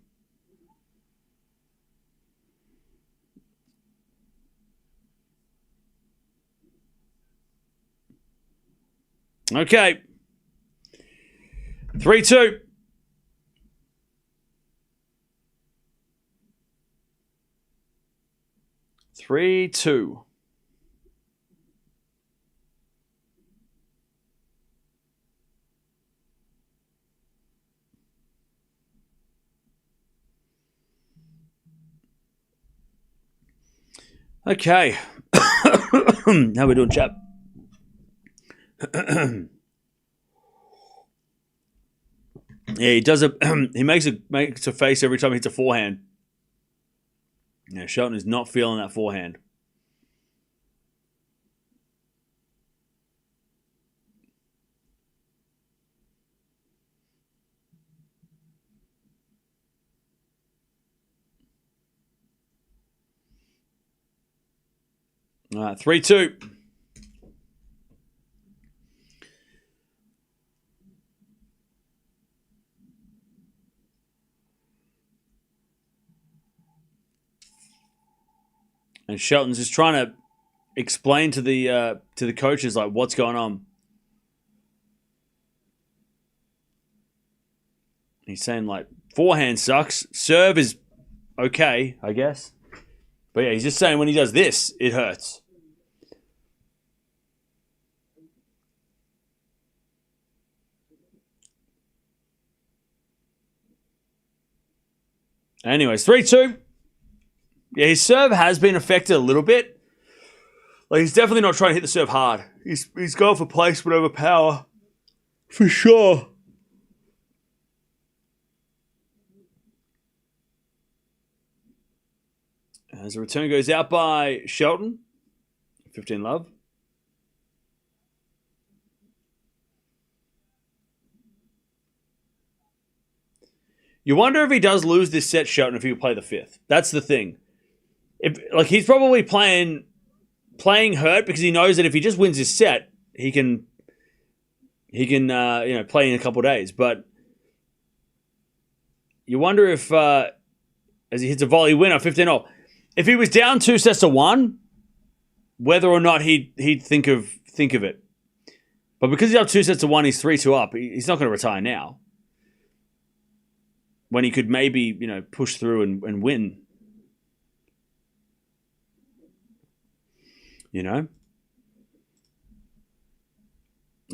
Okay. 3-2. Okay. How we doing, chap? Yeah, he does he makes a face every time he hits a forehand. Yeah, Shelton is not feeling that forehand. All right, 3-2. And Shelton's just trying to explain to the coaches like what's going on. He's saying like forehand sucks, serve is okay, I guess. But yeah, he's just saying when he does this, it hurts. Anyways, 3-2. Yeah, his serve has been affected a little bit. Like, he's definitely not trying to hit the serve hard. He's going for placement over power. For sure. As the return goes out by Shelton. 15 love. You wonder if he does lose this set, Shelton, if he would play the fifth. That's the thing. He's probably playing hurt because he knows that if he just wins his set, he can play in a couple of days. But you wonder if as he hits a volley winner, 15-0, if he was down 2-1, whether or not he'd think of it. But because he's up 2-1, he's 3-2 up. He's not going to retire now. When he could maybe push through and win.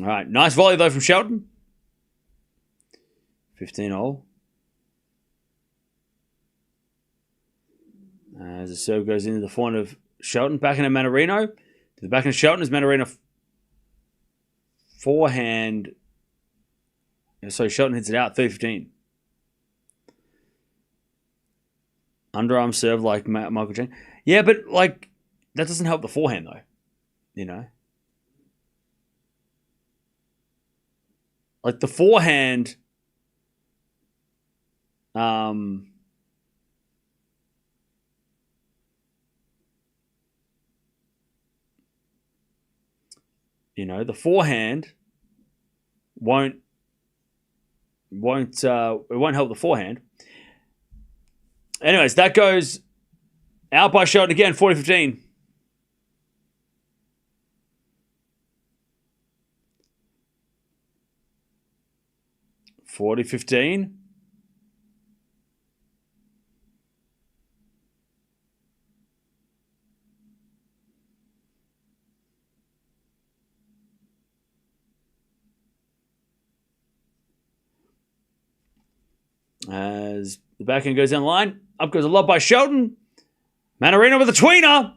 All right. Nice volley, though, from Shelton. 15-0. As the serve goes into the forehand of Shelton. Backhand of Mannarino. To the backhand of Shelton is Mannarino forehand. So Shelton hits it out, 30-15. Underarm serve like Michael Chang. Yeah, but that doesn't help the forehand, though. Like the forehand, the forehand won't help the forehand. Anyways, that goes out by Shelton again, 40-15. $40-15. As the backhand goes down the line, up goes a lob by Shelton. Mannarino with a tweener,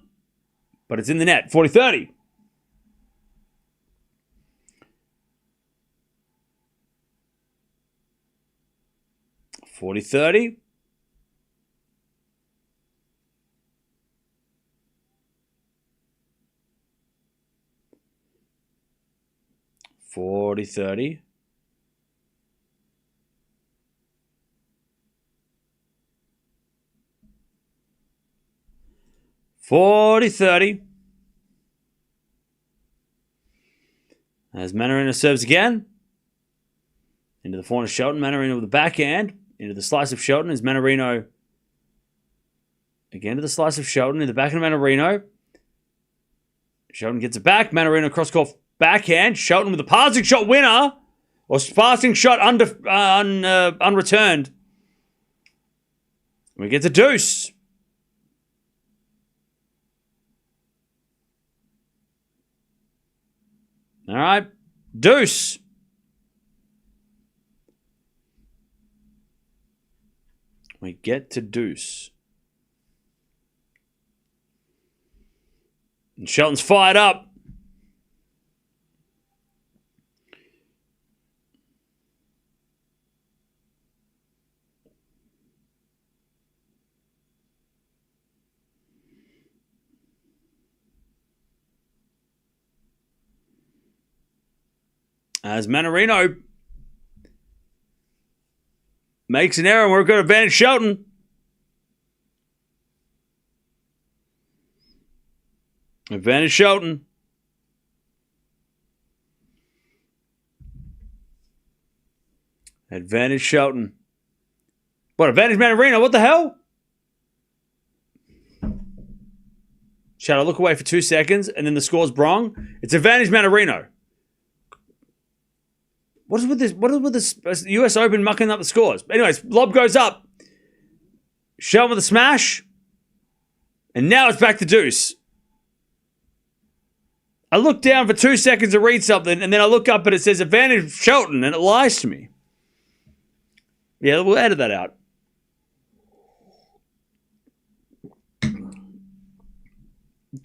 but it's in the net, 40-30. $40-30. $40-30. 40-30. As Mannarino serves again. Into the forehand of Shelton. Mannarino with the backhand. Into the slice of Shelton as Mannarino. Again to the slice of Shelton. In the back of Mannarino. Shelton gets it back. Mannarino cross-court backhand. Shelton with a passing shot winner. Or passing shot unreturned. We get a deuce. All right. Deuce. We get to deuce. And Shelton's fired up. As Mannarino makes an error, and we're going to advantage Shelton. Advantage Shelton. Advantage Shelton. What, advantage Mannarino? What the hell? Shall I look away for 2 seconds and then the score's wrong? It's advantage Mannarino. What is with this US Open mucking up the scores? Anyways, lob goes up. Shelton with a smash. And now it's back to deuce. I look down for 2 seconds to read something, and then I look up and it says advantage Shelton, and it lies to me. Yeah, we'll edit that out.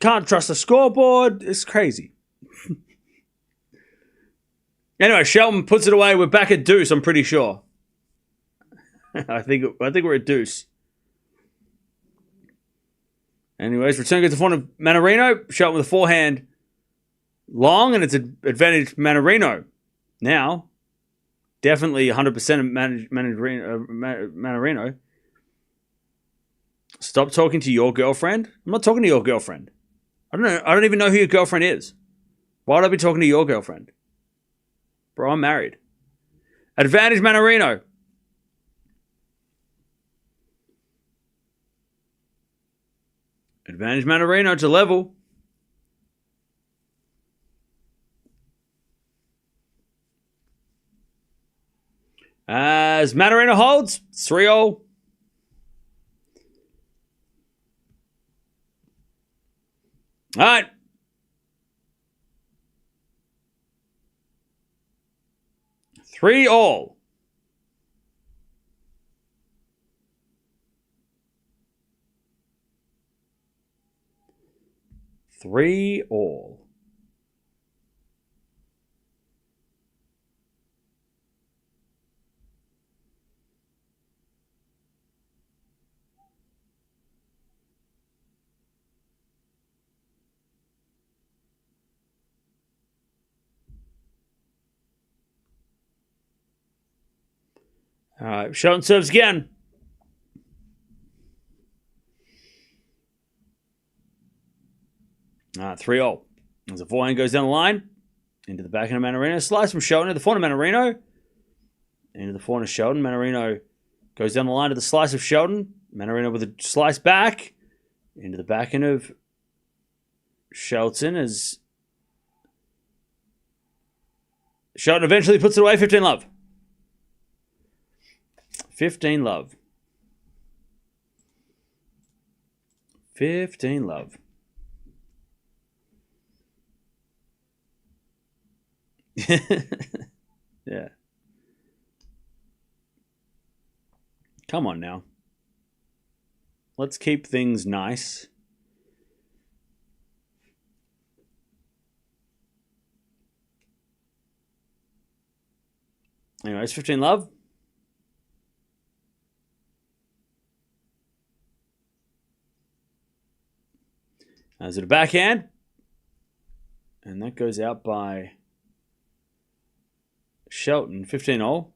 Can't trust the scoreboard. It's crazy. Anyway, Shelton puts it away. We're back at deuce, I'm pretty sure. I think we're at deuce. Anyways, return goes to the front of Mannarino. Shelton with a forehand long, and it's an advantage Mannarino. Now, definitely 100% Mannarino. Stop talking to your girlfriend. I'm not talking to your girlfriend. I don't know. I don't even know who your girlfriend is. Why would I be talking to your girlfriend? Bro, I'm married. Advantage Mannarino. Advantage Mannarino to level. As Mannarino holds, 3-0. All right. Three all. Three all. All right, Shelton serves again. All right, 3-0. As the forehand goes down the line, into the backhand of Mannarino. Slice from Shelton to the forehand of Mannarino. Into the forehand of Shelton. Mannarino goes down the line to the slice of Shelton. Mannarino with a slice back. Into the backhand of Shelton as Shelton eventually puts it away. 15-love. 15-love. 15-love. Yeah. Come on now. Let's keep things nice. Anyways, 15-love. Is it a backhand? And that goes out by Shelton. 15-all.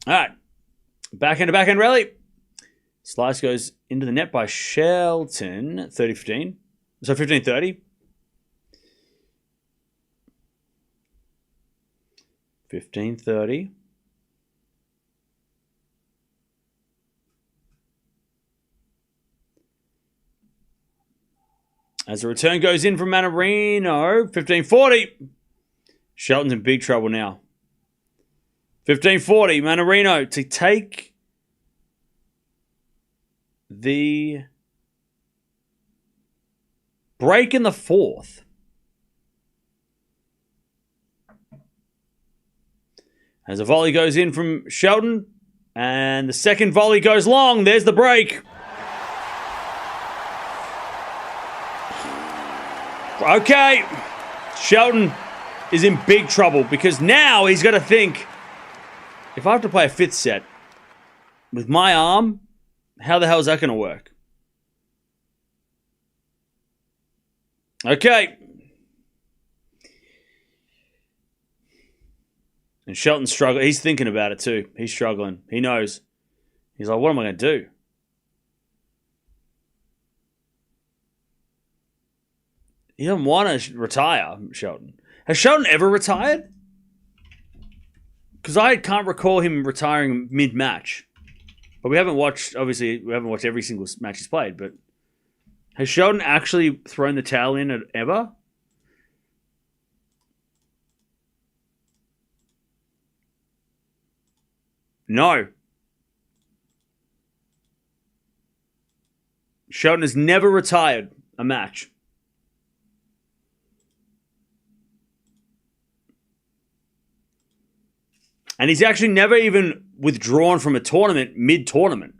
All right. Backhand to backhand rally. Slice goes into the net by Shelton. 30-15. So 15-30. 15-30. As the return goes in from Mannarino. 15-40. Shelton's in big trouble now. 15-40. Mannarino to take the break in the fourth. As a volley goes in from Shelton. And the second volley goes long. There's the break. Okay. Shelton is in big trouble because now he's got to think, if I have to play a fifth set with my arm, how the hell is that going to work? Okay. And Shelton's struggling. He's thinking about it too. He's struggling. He knows. He's like, what am I going to do? He doesn't want to retire, Shelton. Has Shelton ever retired? Because I can't recall him retiring mid-match. But we haven't watched, obviously, we haven't watched every single match he's played, but has Shelton actually thrown the towel in ever? No. Shelton has never retired a match. And he's actually never even withdrawn from a tournament mid-tournament.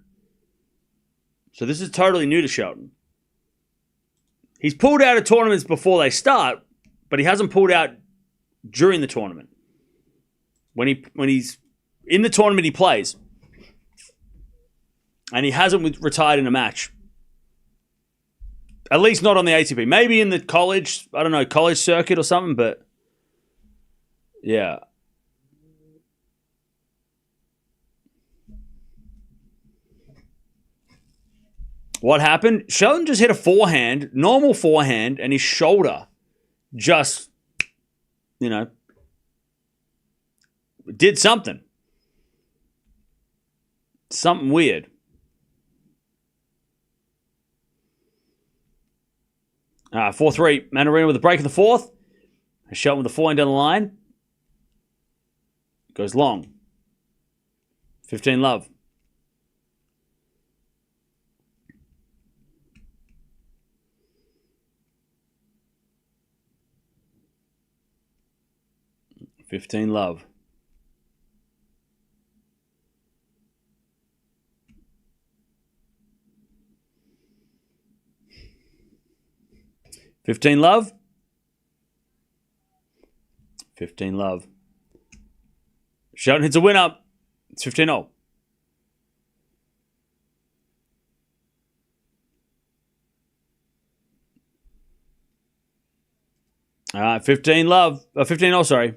So this is totally new to Shelton. He's pulled out of tournaments before they start, but he hasn't pulled out during the tournament. When he's in the tournament, he plays. And he hasn't retired in a match. At least not on the ATP. Maybe in the college, I don't know, college circuit or something, but yeah. What happened? Shelton just hit a forehand, normal forehand, and his shoulder just, did something. Something weird. 4-3. Mannarino with a break in the fourth. Shelton with a forehand down the line. Goes long. 15 love. $15 love. $15 love. 15 love. Shelton hits a win up. It's 15-0. All right, 15 love. 15-0, sorry.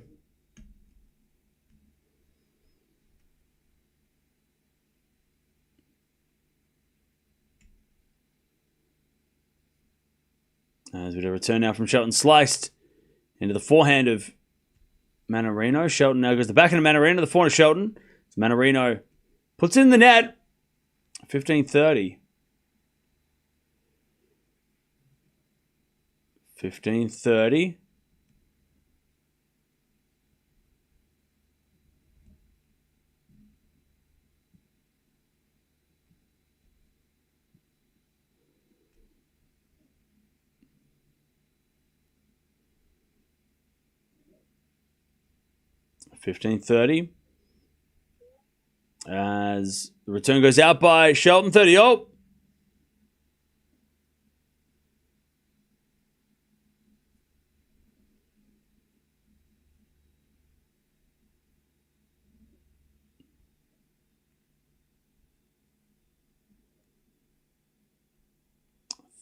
As we do a return now from Shelton, sliced into the forehand of Mannarino. Shelton now goes the backhand of Mannarino, the forehand of Shelton. So Mannarino puts it in the net. 15-30. 15-30. $15-30. As the return goes out by Shelton, 30-0.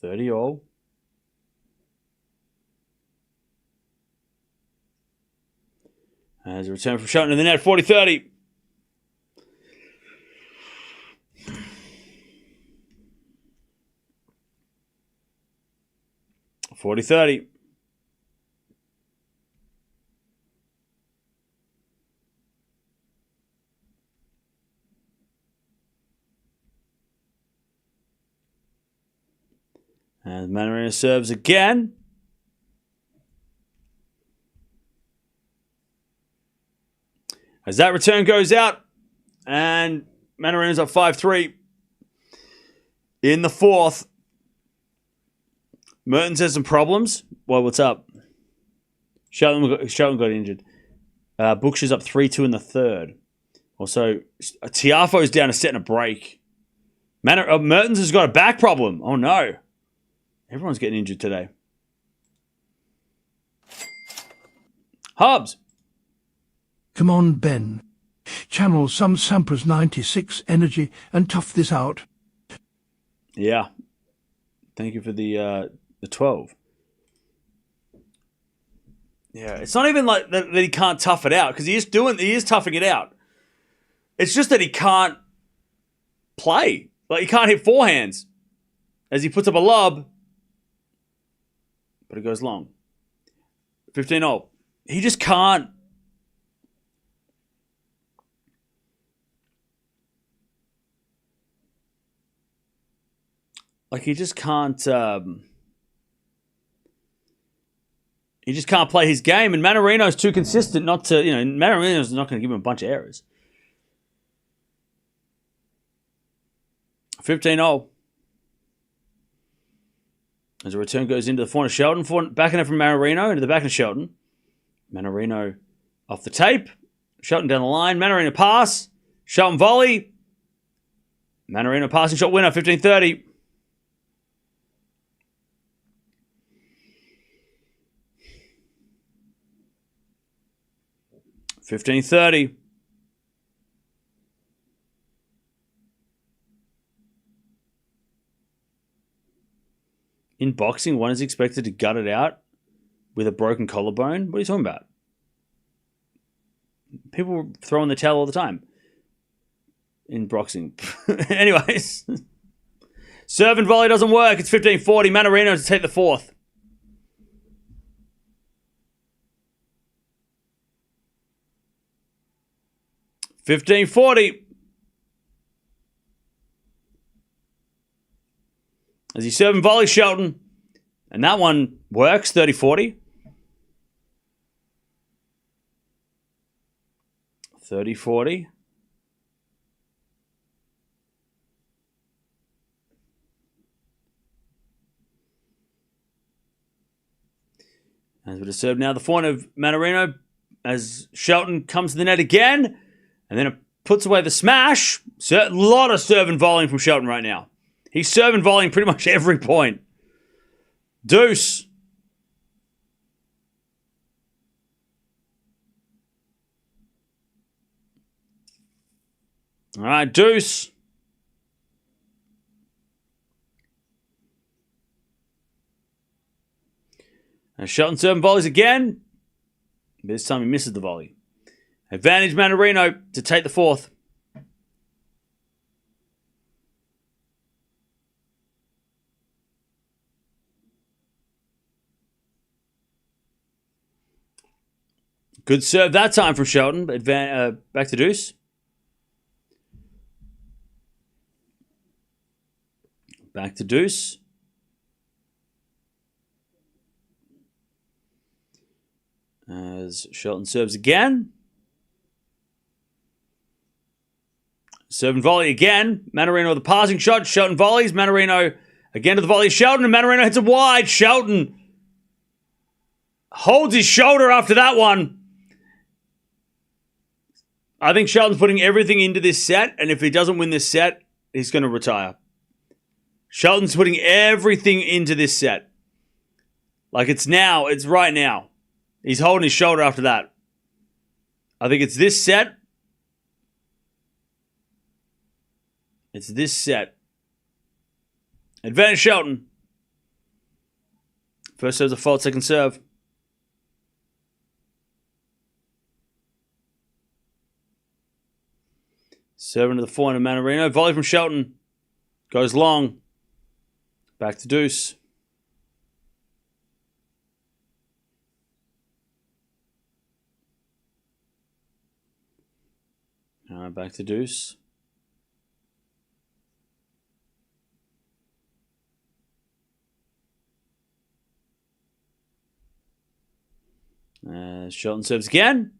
$30-0. As a return from Shelton in the net, 40-30. 40-30. And Mannarino serves again. As that return goes out, and Mannarino's up 5-3 in the fourth. Mertens has some problems. Well, what's up? Shelton got injured. Buksha's up 3-2 in the third. Also, Tiafoe's down a set and a break. Mertens has got a back problem. Oh, no. Everyone's getting injured today. Hobbs. Come on, Ben. Channel some Sampras 96 energy and tough this out. Yeah. Thank you for the 12. Yeah, it's not even like that he can't tough it out, because he is toughing it out. It's just that he can't play. Like, he can't hit forehands as he puts up a lob, but it goes long. 15-0. He just can't. Like, he just can't. He just can't play his game, and Mannarino's too consistent not to. Mannarino's not going to give him a bunch of errors. 15-0. As a return goes into the forehand of Shelton. Backing it from Mannarino into the backhand of Shelton. Mannarino off the tape. Shelton down the line. Mannarino pass. Shelton volley. Mannarino passing shot winner, 15-30. In boxing, one is expected to gut it out with a broken collarbone. What are you talking about? People throw in the towel all the time in boxing. Anyways, serve and volley doesn't work. It's 15-40. Mannarino to take the fourth. $15-40. As he serve and volley Shelton. And that one works, 30-40. 30-40. As we serve now, the forehand of Mannarino as Shelton comes to the net again. And then it puts away the smash. A lot of serve and volleying from Shelton right now. He's serving volleying pretty much every point. Deuce. All right, deuce. And Shelton serving volleys again. This time he misses the volley. Advantage Mannarino to take the fourth. Good serve that time from Shelton. Back to deuce. Back to deuce. As Shelton serves again. Serve and volley again. Mannarino with a passing shot. Shelton volleys. Mannarino again to the volley. Shelton, and Mannarino hits it wide. Shelton holds his shoulder after that one. I think Shelton's putting everything into this set, and if he doesn't win this set, he's going to retire. Shelton's putting everything into this set. Like it's right now. He's holding his shoulder after that. I think it's this set. It's this set. Advantage Shelton. First serve's a fault, second serve. Serving to the forehand of Mannarino. Volley from Shelton. Goes long. Back to deuce. Back to deuce. Shelton serves again.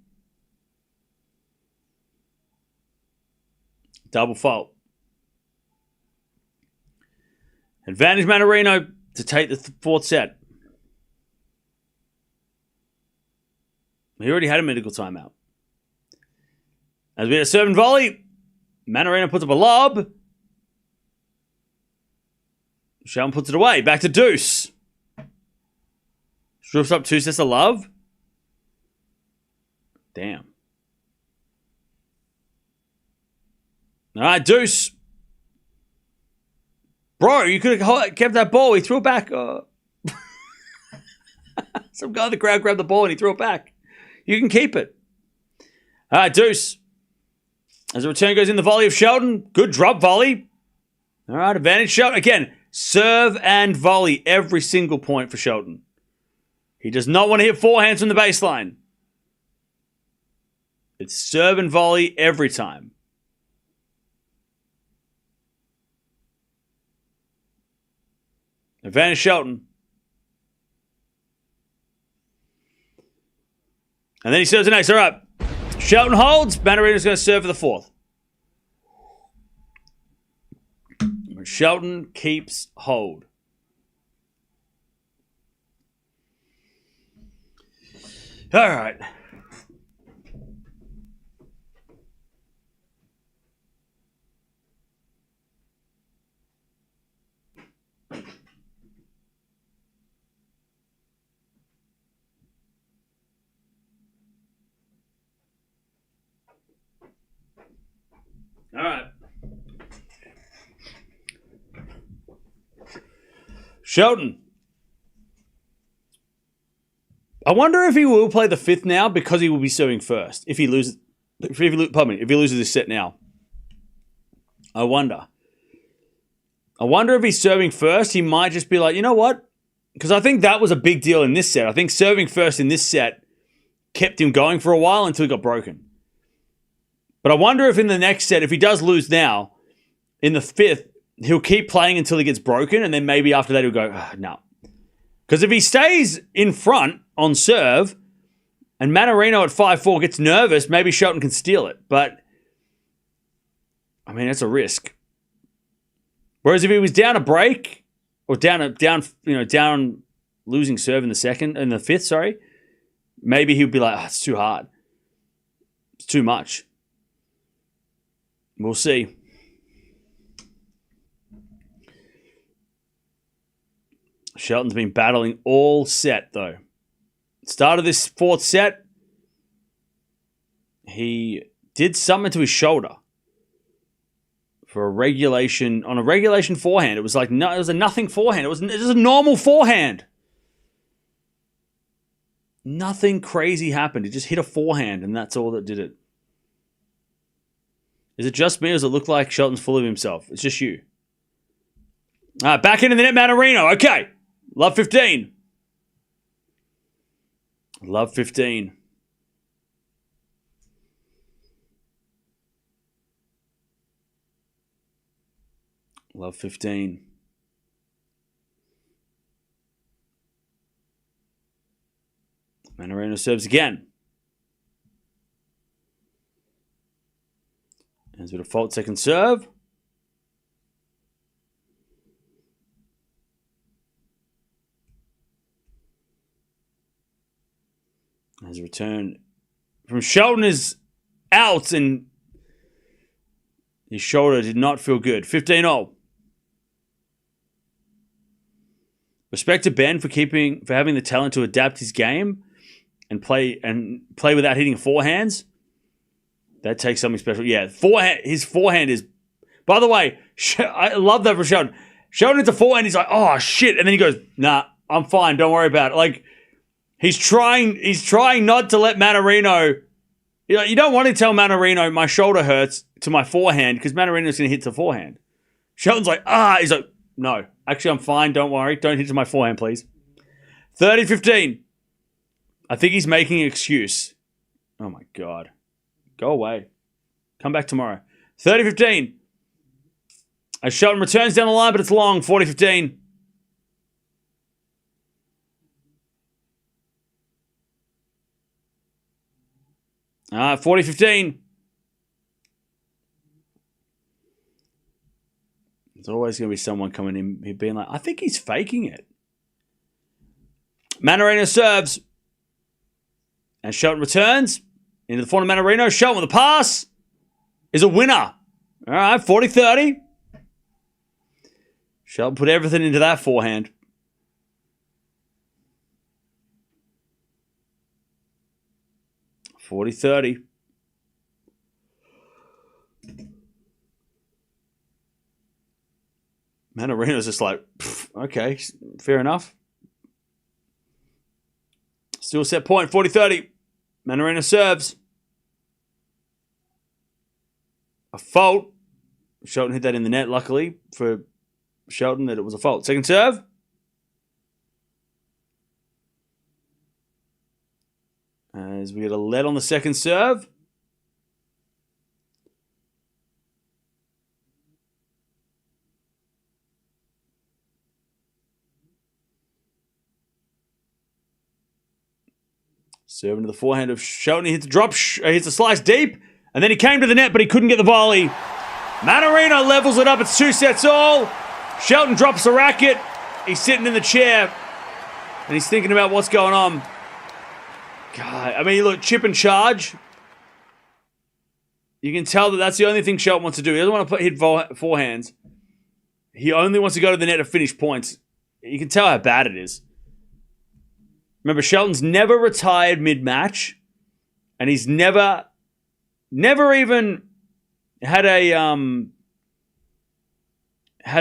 Double fault. Advantage Mannarino to take the fourth set. He already had a medical timeout. As we get a serve and volley, Mannarino puts up a lob. Shelton puts it away. Back to deuce. Strips up 2 sets of love. Damn. All right, deuce. Bro, you could have kept that ball. He threw it back. Some guy in the crowd grabbed the ball and he threw it back. You can keep it. All right, deuce. As the return goes in the volley of Shelton. Good drop volley. All right, advantage Shelton. Again, serve and volley every single point for Shelton. He does not want to hit forehands from the baseline. It's serve and volley every time. Advantage Shelton. And then he serves the next. All right. Shelton holds. Mannarino's going to serve for the fourth. Shelton keeps hold. All right. All right. Shelton. I wonder if he will play the fifth now because he will be serving first. If he loses, if he loses this set now. I wonder if he's serving first, he might just be like, you know what? Because I think that was a big deal in this set. I think serving first in this set kept him going for a while until he got broken. But I wonder if in the next set, if he does lose now, in the fifth, he'll keep playing until he gets broken, and then maybe after that he'll go, no. Because if he stays in front on serve, and Mannarino at 5-4 gets nervous, maybe Shelton can steal it. But, I mean, that's a risk. Whereas if he was down a break, or down losing serve in the fifth, maybe he'd be like, it's too hard. It's too much. We'll see. Shelton's been battling all set, though. Start of this fourth set, he did something to his shoulder for a regulation forehand. It was like, no, it was a nothing forehand. It was a normal forehand. Nothing crazy happened. He just hit a forehand, and that's all that did it. Is it just me, or does it look like Shelton's full of himself? It's just you. All right, back into the net, Mannarino. Okay. Love 15. Love 15. Love 15. Mannarino serves again. As a default second serve. As a return from Shelton is out, and his shoulder did not feel good. 15-0. Respect to Ben for having the talent to adapt his game and play without hitting forehands. That takes something special. Yeah, his forehand is... By the way, I love that for Shelton. Shelton hits a forehand, he's like, oh, shit. And then he goes, nah, I'm fine, don't worry about it. Like, he's trying not to let Mannarino... You don't want to tell Mannarino, my shoulder hurts, to my forehand, because Mannarino's going to hit the forehand. Shelton's like, he's like, no, actually, I'm fine, don't worry. Don't hit to my forehand, please. 30-15. I think he's making an excuse. Oh, my God. Go away. Come back tomorrow. 30-15. As Shelton returns down the line, but it's long. 40-15. All right, 40-15. There's always going to be someone coming in being like, I think he's faking it. Mannarino serves. And Shelton returns into the forehand of Mannarino. Shelton with a pass is a winner. All right, 40-30. Shelton put everything into that forehand. $40-30. Mannarino's just like, okay, fair enough. Still set point, 40-30. Mannarino serves. A fault. Shelton hit that in the net, luckily for Shelton that it was a fault. Second serve. As we get a lead on the second serve. Serving to the forehand of Shelton. He hits a drop, hits a slice deep, and then he came to the net, but he couldn't get the volley. Mannarino levels it up. It's 2 sets all. Shelton drops the racket. He's sitting in the chair, and he's thinking about what's going on. God, I mean, look, chip and charge. You can tell that that's the only thing Shelton wants to do. He doesn't want to hit forehands. He only wants to go to the net to finish points. You can tell how bad it is. Remember, Shelton's never retired mid-match, and he's never even had a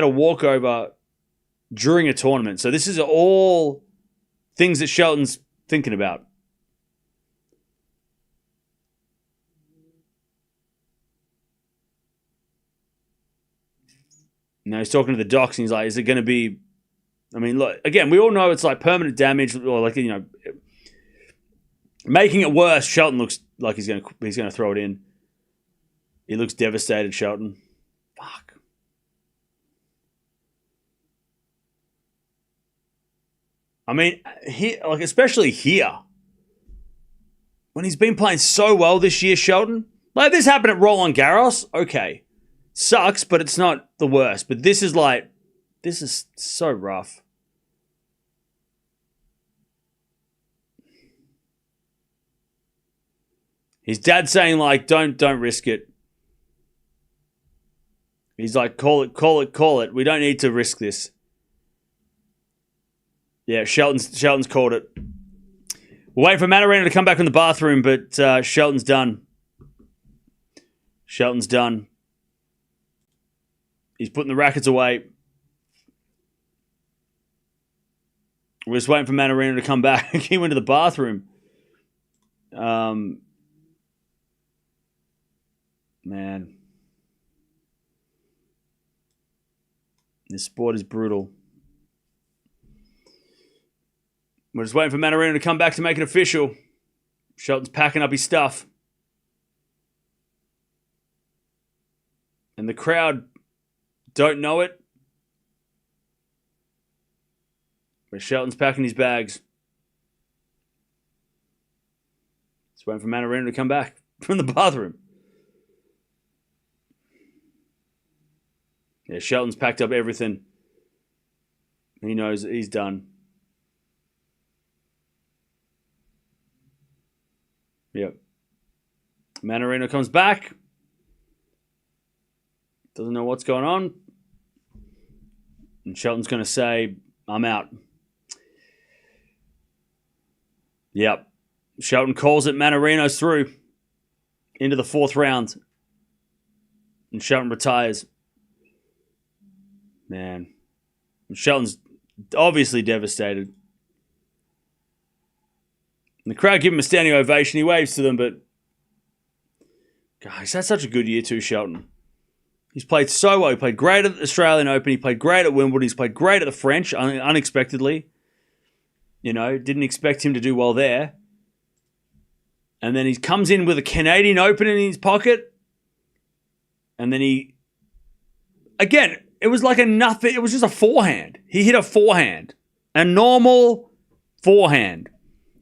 walkover during a tournament. So this is all things that Shelton's thinking about. Now he's talking to the docs, and he's like, "Is it going to be?" I mean, look, again, we all know it's like permanent damage, or like, you know, making it worse. Shelton looks like he's going to throw it in. He looks devastated, Shelton. Fuck. I mean, here, like, especially here, when he's been playing so well this year, Shelton. Like, this happened at Roland Garros. Okay, sucks, but it's not the worst. But this is so rough. His dad's saying, like, don't risk it. He's like, call it. We don't need to risk this. Yeah, Shelton's called it. We're waiting for Mannarino to come back from the bathroom, but Shelton's done. Shelton's done. He's putting the rackets away. We're just waiting for Mannarino to come back. He went to the bathroom. Man. This sport is brutal. We're just waiting for Mannarino to come back to make it official. Shelton's packing up his stuff. And the crowd don't know it. But Shelton's packing his bags. Just waiting for Mannarino to come back from the bathroom. Yeah, Shelton's packed up everything. He knows that he's done. Yep. Mannarino comes back. Doesn't know what's going on. And Shelton's going to say, I'm out. Yep. Shelton calls it. Mannarino's through into the fourth round. And Shelton retires. Man. Shelton's obviously devastated. And the crowd give him a standing ovation. He waves to them, but God, he's had such a good year too, Shelton. He's played so well. He played great at the Australian Open. He played great at Wimbledon. He's played great at the French, unexpectedly. You know, didn't expect him to do well there. And then he comes in with a Canadian Open in his pocket. And then again, it was like a nothing. It was just a forehand. He hit a forehand. A normal forehand.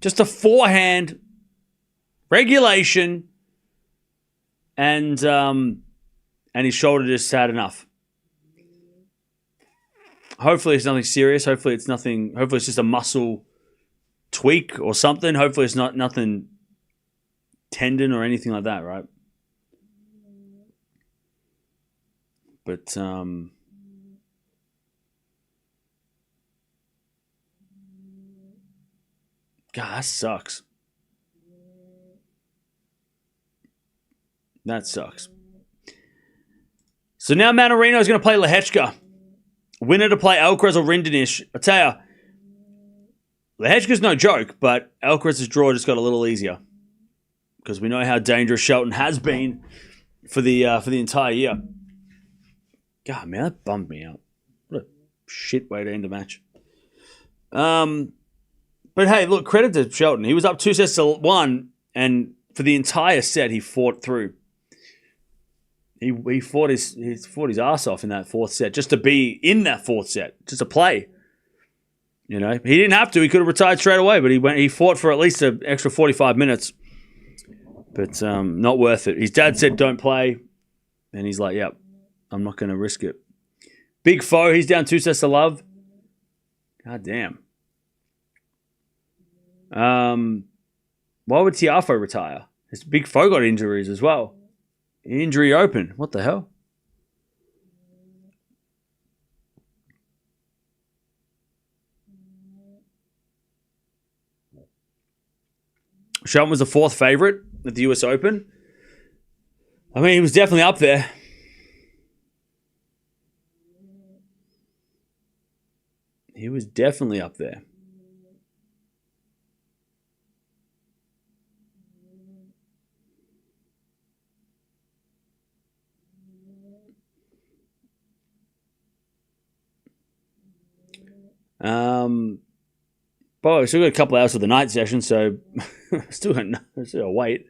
Just a forehand regulation. And his shoulder just had enough. Hopefully it's nothing serious. Hopefully it's just a muscle tweak or something. Hopefully it's nothing tendon or anything like that, right? But God, that sucks. That sucks. So now Mannarino is going to play Lehechka. Winner to play Alcaraz or Rinderknech. I tell you, Lehechka's no joke, but Alcaraz's draw just got a little easier because we know how dangerous Shelton has been for the entire year. God, man, that bummed me out. What a shit way to end the match. But hey, look, credit to Shelton. He was up 2-1, and for the entire set, he fought through. He fought his ass off in that fourth set just to be in that fourth set, just to play. You know, he didn't have to. He could have retired straight away, but he fought for at least an extra 45 minutes. But not worth it. His dad said don't play, and he's like, yep, I'm not going to risk it. Big Foe, he's down 2-0. God damn. Why would Tiafoe retire? His Big Foe got injuries as well. Injury open. What the hell? Shelton was the fourth favourite at the US Open. I mean, he was definitely up there. He was definitely up there. But we still got a couple hours for the night session, so still got wait.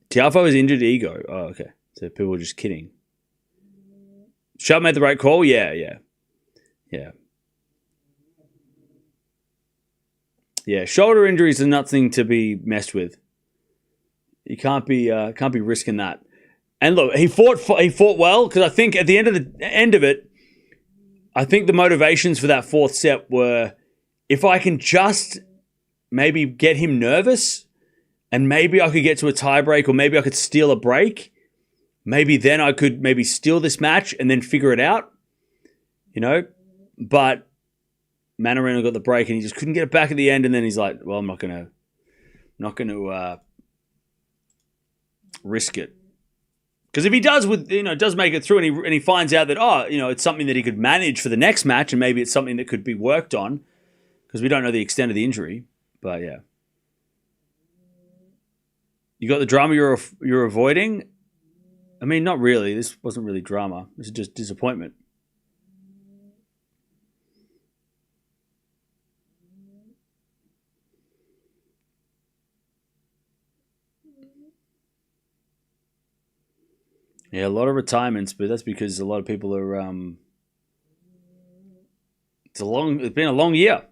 Tiafoe was injured ego. Oh, okay. So people were just kidding. Shelton made the right call? Yeah. Yeah, shoulder injuries are nothing to be messed with. You can't be risking that. And look, he fought well because I think at the end of it, I think the motivations for that fourth set were, if I can just maybe get him nervous and maybe I could get to a tiebreak or maybe I could steal a break, maybe then I could maybe steal this match and then figure it out, you know? But Mannarino got the break and he just couldn't get it back at the end, and then he's like, well, I'm not going to risk it. Because if he does does make it through and he finds out that, it's something that he could manage for the next match and maybe it's something that could be worked on, because we don't know the extent of the injury. But yeah. You got the drama you're avoiding? I mean, not really. This wasn't really drama. This is just disappointment. Yeah, a lot of retirements, but that's because a lot of people are. It's been a long year.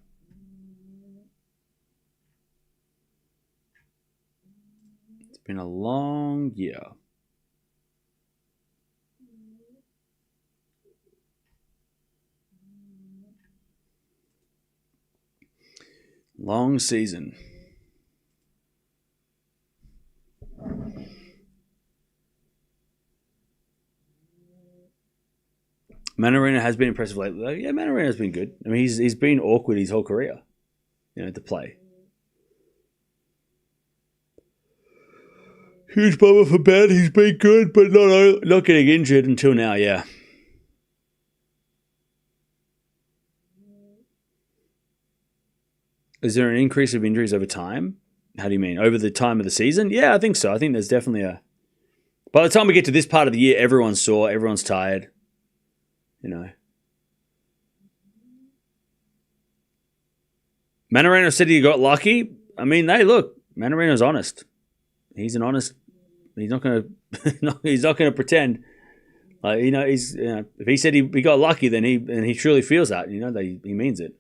It's been a long year. Long season. Mannarino has been impressive lately. Yeah, Mannarino's been good. I mean, he's been awkward his whole career, to play. Huge bummer for Ben. He's been good, but not getting injured until now, yeah. Is there an increase of injuries over time? How do you mean? Over the time of the season? Yeah, I think so. I think there's definitely by the time we get to this part of the year, everyone's sore, everyone's tired. Mannarino said he got lucky. I mean, hey, look, Mannarino's honest. He's an honest He's not going to. He's not going to pretend. He's if he said he got lucky, then he truly feels that. That he means it.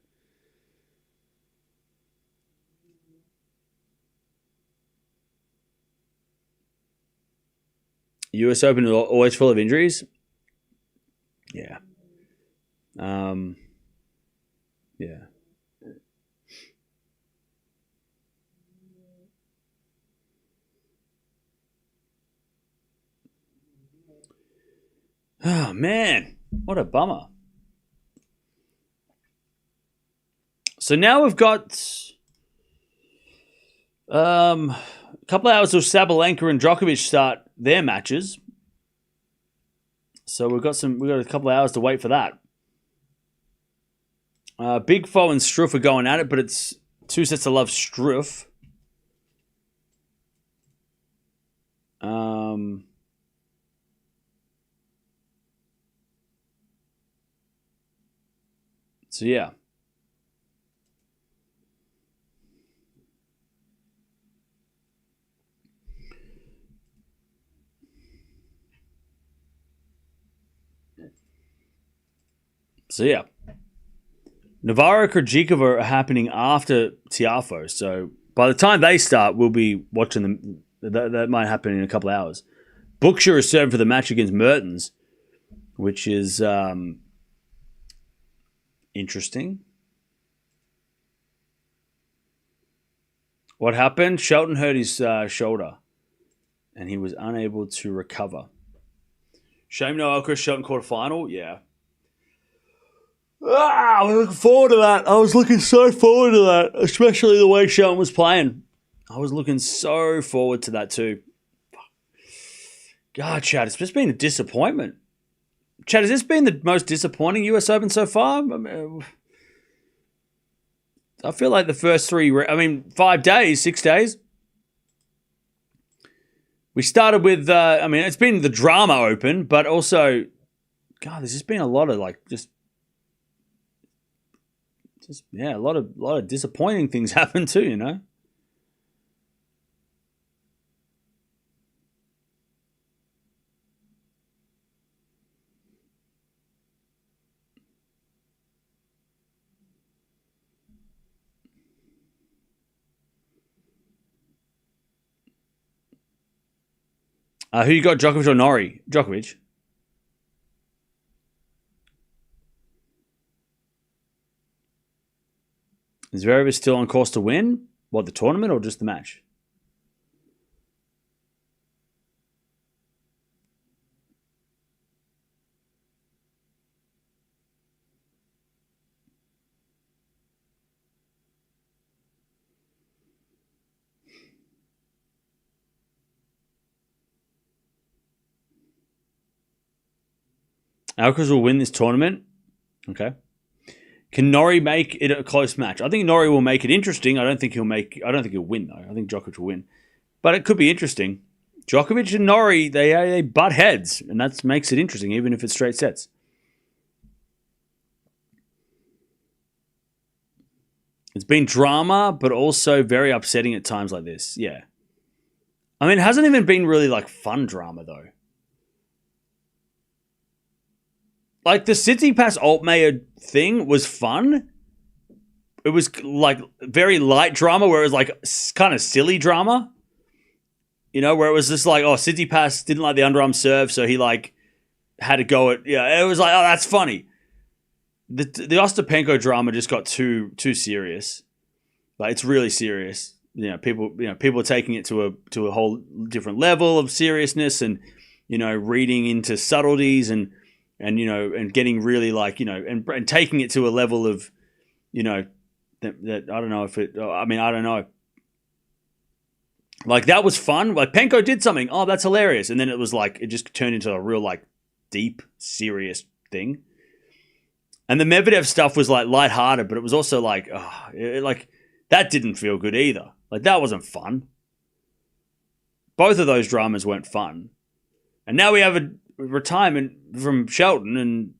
US Open is always full of injuries. Yeah. Yeah. Oh, man. What a bummer. So now we've got a couple of hours till Sabalenka and Djokovic start their matches. So we've got a couple of hours to wait for that. Big Foe and Struff are going at it, but it's 2 sets to love Struff. So yeah. Navarro Krejcikova are happening after Tiafoe. So by the time they start, we'll be watching them. That might happen in a couple of hours. Bookshire is serving for the match against Mertens, which is interesting. What happened? Shelton hurt his shoulder, and he was unable to recover. Shame no Alcaraz Shelton quarterfinal. Yeah. I was looking forward to that. I was looking so forward to that, especially the way Shelton was playing. I was looking so forward to that too. God, Chad, it's just been a disappointment. Chad, has this been the most disappointing US Open so far? I feel like the first 5 days, 6 days. We started with, it's been the drama open, but also, God, there's just been a lot of a lot of disappointing things happen too, Who you got, Djokovic or Norrie? Djokovic. Is Zverev still on course to win? What, the tournament or just the match? Alcaraz will win this tournament. Okay. Can Norrie make it a close match? I think Norrie will make it interesting. I don't think he'll win though. I think Djokovic will win. But it could be interesting. Djokovic and Norrie, they butt heads, and that makes it interesting, even if it's straight sets. It's been drama, but also very upsetting at times like this. Yeah. It hasn't even been really fun drama though. The Tsitsipas Altmaier thing was fun. It was very light drama where it was kind of silly drama. Where it was just Tsitsipas didn't like the underarm serve, so he had to go at, it was that's funny. The Ostapenko drama just got too serious. It's really serious. People are taking it to a whole different level of seriousness and reading into subtleties and getting really and taking it to a level of, that I don't know if it, I don't know. That was fun. Penko did something. Oh, that's hilarious. And then it was it just turned into a real deep, serious thing. And the Medvedev stuff was lighthearted, but it was also that didn't feel good either. That wasn't fun. Both of those dramas weren't fun. And now we have a retirement from Shelton, and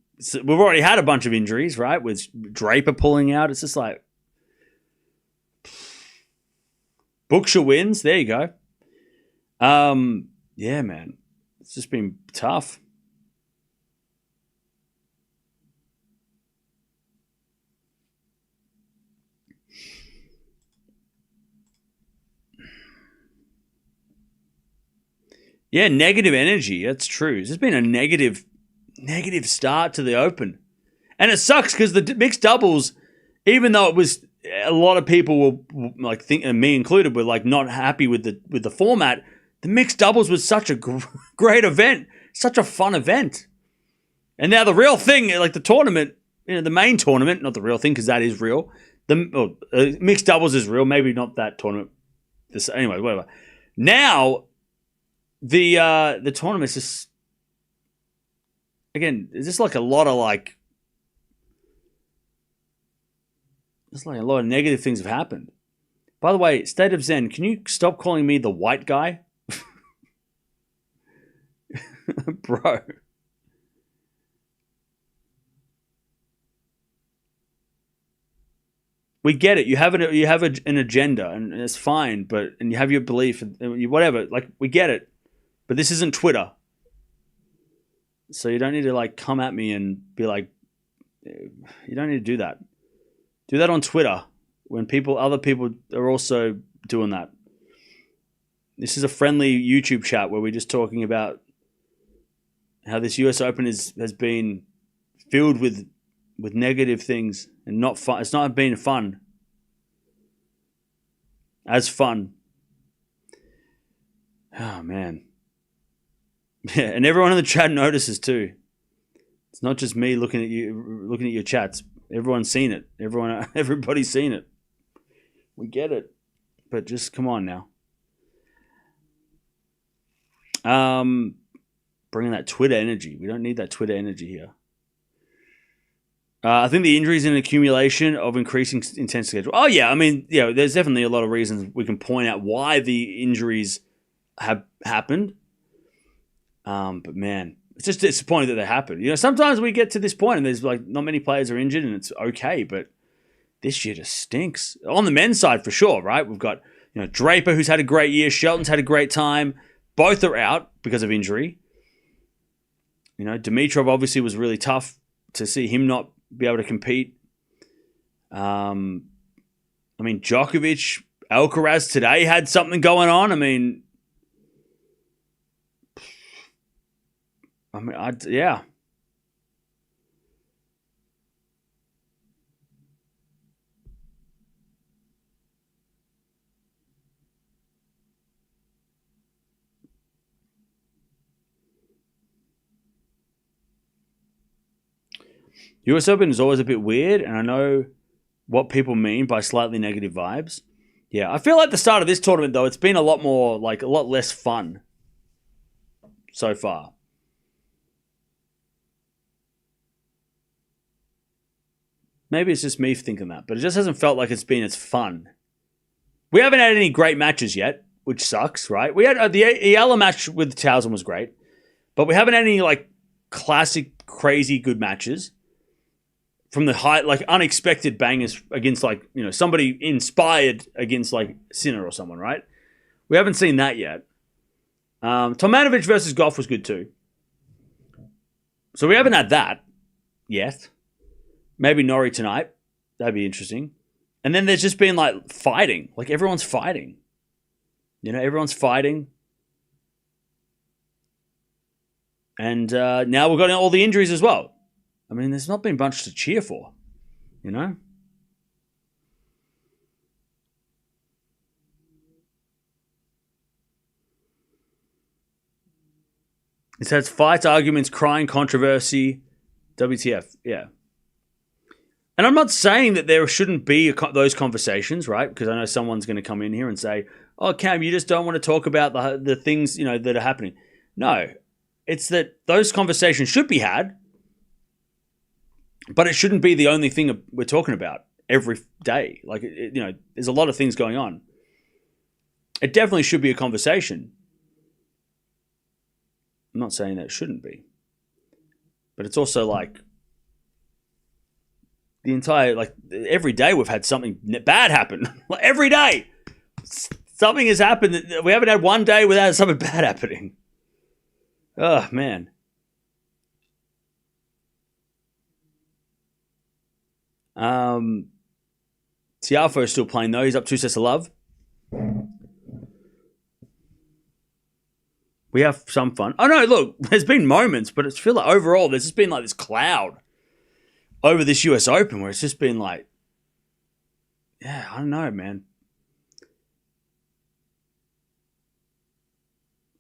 we've already had a bunch of injuries, right? With Draper pulling out. It's just Bookshire wins. There you go. Yeah, man. It's just been tough. Yeah, negative energy. That's true. There's been a negative start to the Open. And it sucks because the mixed doubles, even though it was a lot of people were like, and me included, were like not happy with the format. The mixed doubles was such a great event, such a fun event. And now the real thing, like the tournament, the main tournament, not the real thing because that is real. The mixed doubles is real, maybe not that tournament. Anyway, whatever. Now the tournament's just, again, it's just like a lot of like. It's like a lot of negative things have happened. By the way, State of Zen, can you stop calling me the white guy? Bro. We get it. You have an agenda, and it's fine. And you have your belief, and whatever. Like, we get it. But this isn't Twitter, so you don't need to like come at me and be like. You don't need to do that. Do that on Twitter when other people are also doing that. This is a friendly YouTube chat where we're just talking about how this US Open has been filled with negative things and not fun. It's not been fun. As fun. Oh, man. Yeah, and everyone in the chat notices too. It's not just me looking at your chats. Everyone's seen it. Everybody's seen it. We get it. But just come on now. Bringing that Twitter energy. We don't need that Twitter energy here. I think the injury is an accumulation of increasing intense schedule. Oh, yeah. I mean, there's definitely a lot of reasons we can point out why the injuries have happened. But, man, it's just disappointing that they happen. Sometimes we get to this point and there's like not many players are injured and it's okay, but this year just stinks. On the men's side, for sure, right? We've got Draper, who's had a great year. Shelton's had a great time. Both are out because of injury. Dimitrov obviously was really tough to see him not be able to compete. I mean, Djokovic, Alcaraz today had something going on. Yeah. US Open is always a bit weird, and I know what people mean by slightly negative vibes. Yeah, I feel like the start of this tournament, though, it's been a lot less fun so far. Maybe it's just me thinking that, but it just hasn't felt like it's been as fun. We haven't had any great matches yet, which sucks, right? We had the Eala match with Towson was great, but we haven't had any like classic, crazy good matches from the high, like unexpected bangers against like somebody inspired against like Sinner or someone, right? We haven't seen that yet. Tomanovic versus Gauff was good too, so we haven't had that yet. Maybe Norrie tonight. That'd be interesting. And then there's just been like fighting. Like everyone's fighting. Everyone's fighting. And now we've got all the injuries as well. I mean, there's not been much to cheer for. It says fights, arguments, crying, controversy, WTF. Yeah. And I'm not saying that there shouldn't be those conversations, right? Because I know someone's going to come in here and say, oh, Cam, you just don't want to talk about the things, that are happening. No, it's that those conversations should be had, but it shouldn't be the only thing we're talking about every day. Like, there's a lot of things going on. It definitely should be a conversation. I'm not saying that it shouldn't be. But it's also like, the entire, like, every day we've had something bad happen. Like, every day. Something has happened. We haven't had one day without something bad happening. Oh, man. Tiafoe is still playing, though. He's up 2 sets to love. We have some fun. Oh, no, look, there's been moments, but it's feel like overall there's just been like this cloud over this US Open where it's just been like, yeah, I don't know, man.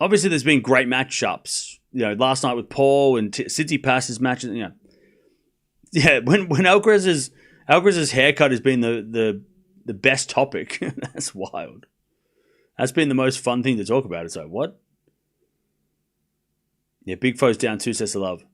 Obviously, there's been great matchups. Last night with Paul and Tsitsipas' matches. Yeah, when Alcaraz's haircut has been the best topic. That's wild. That's been the most fun thing to talk about. It's like, what? Yeah, Big Foe's down 2 sets to love.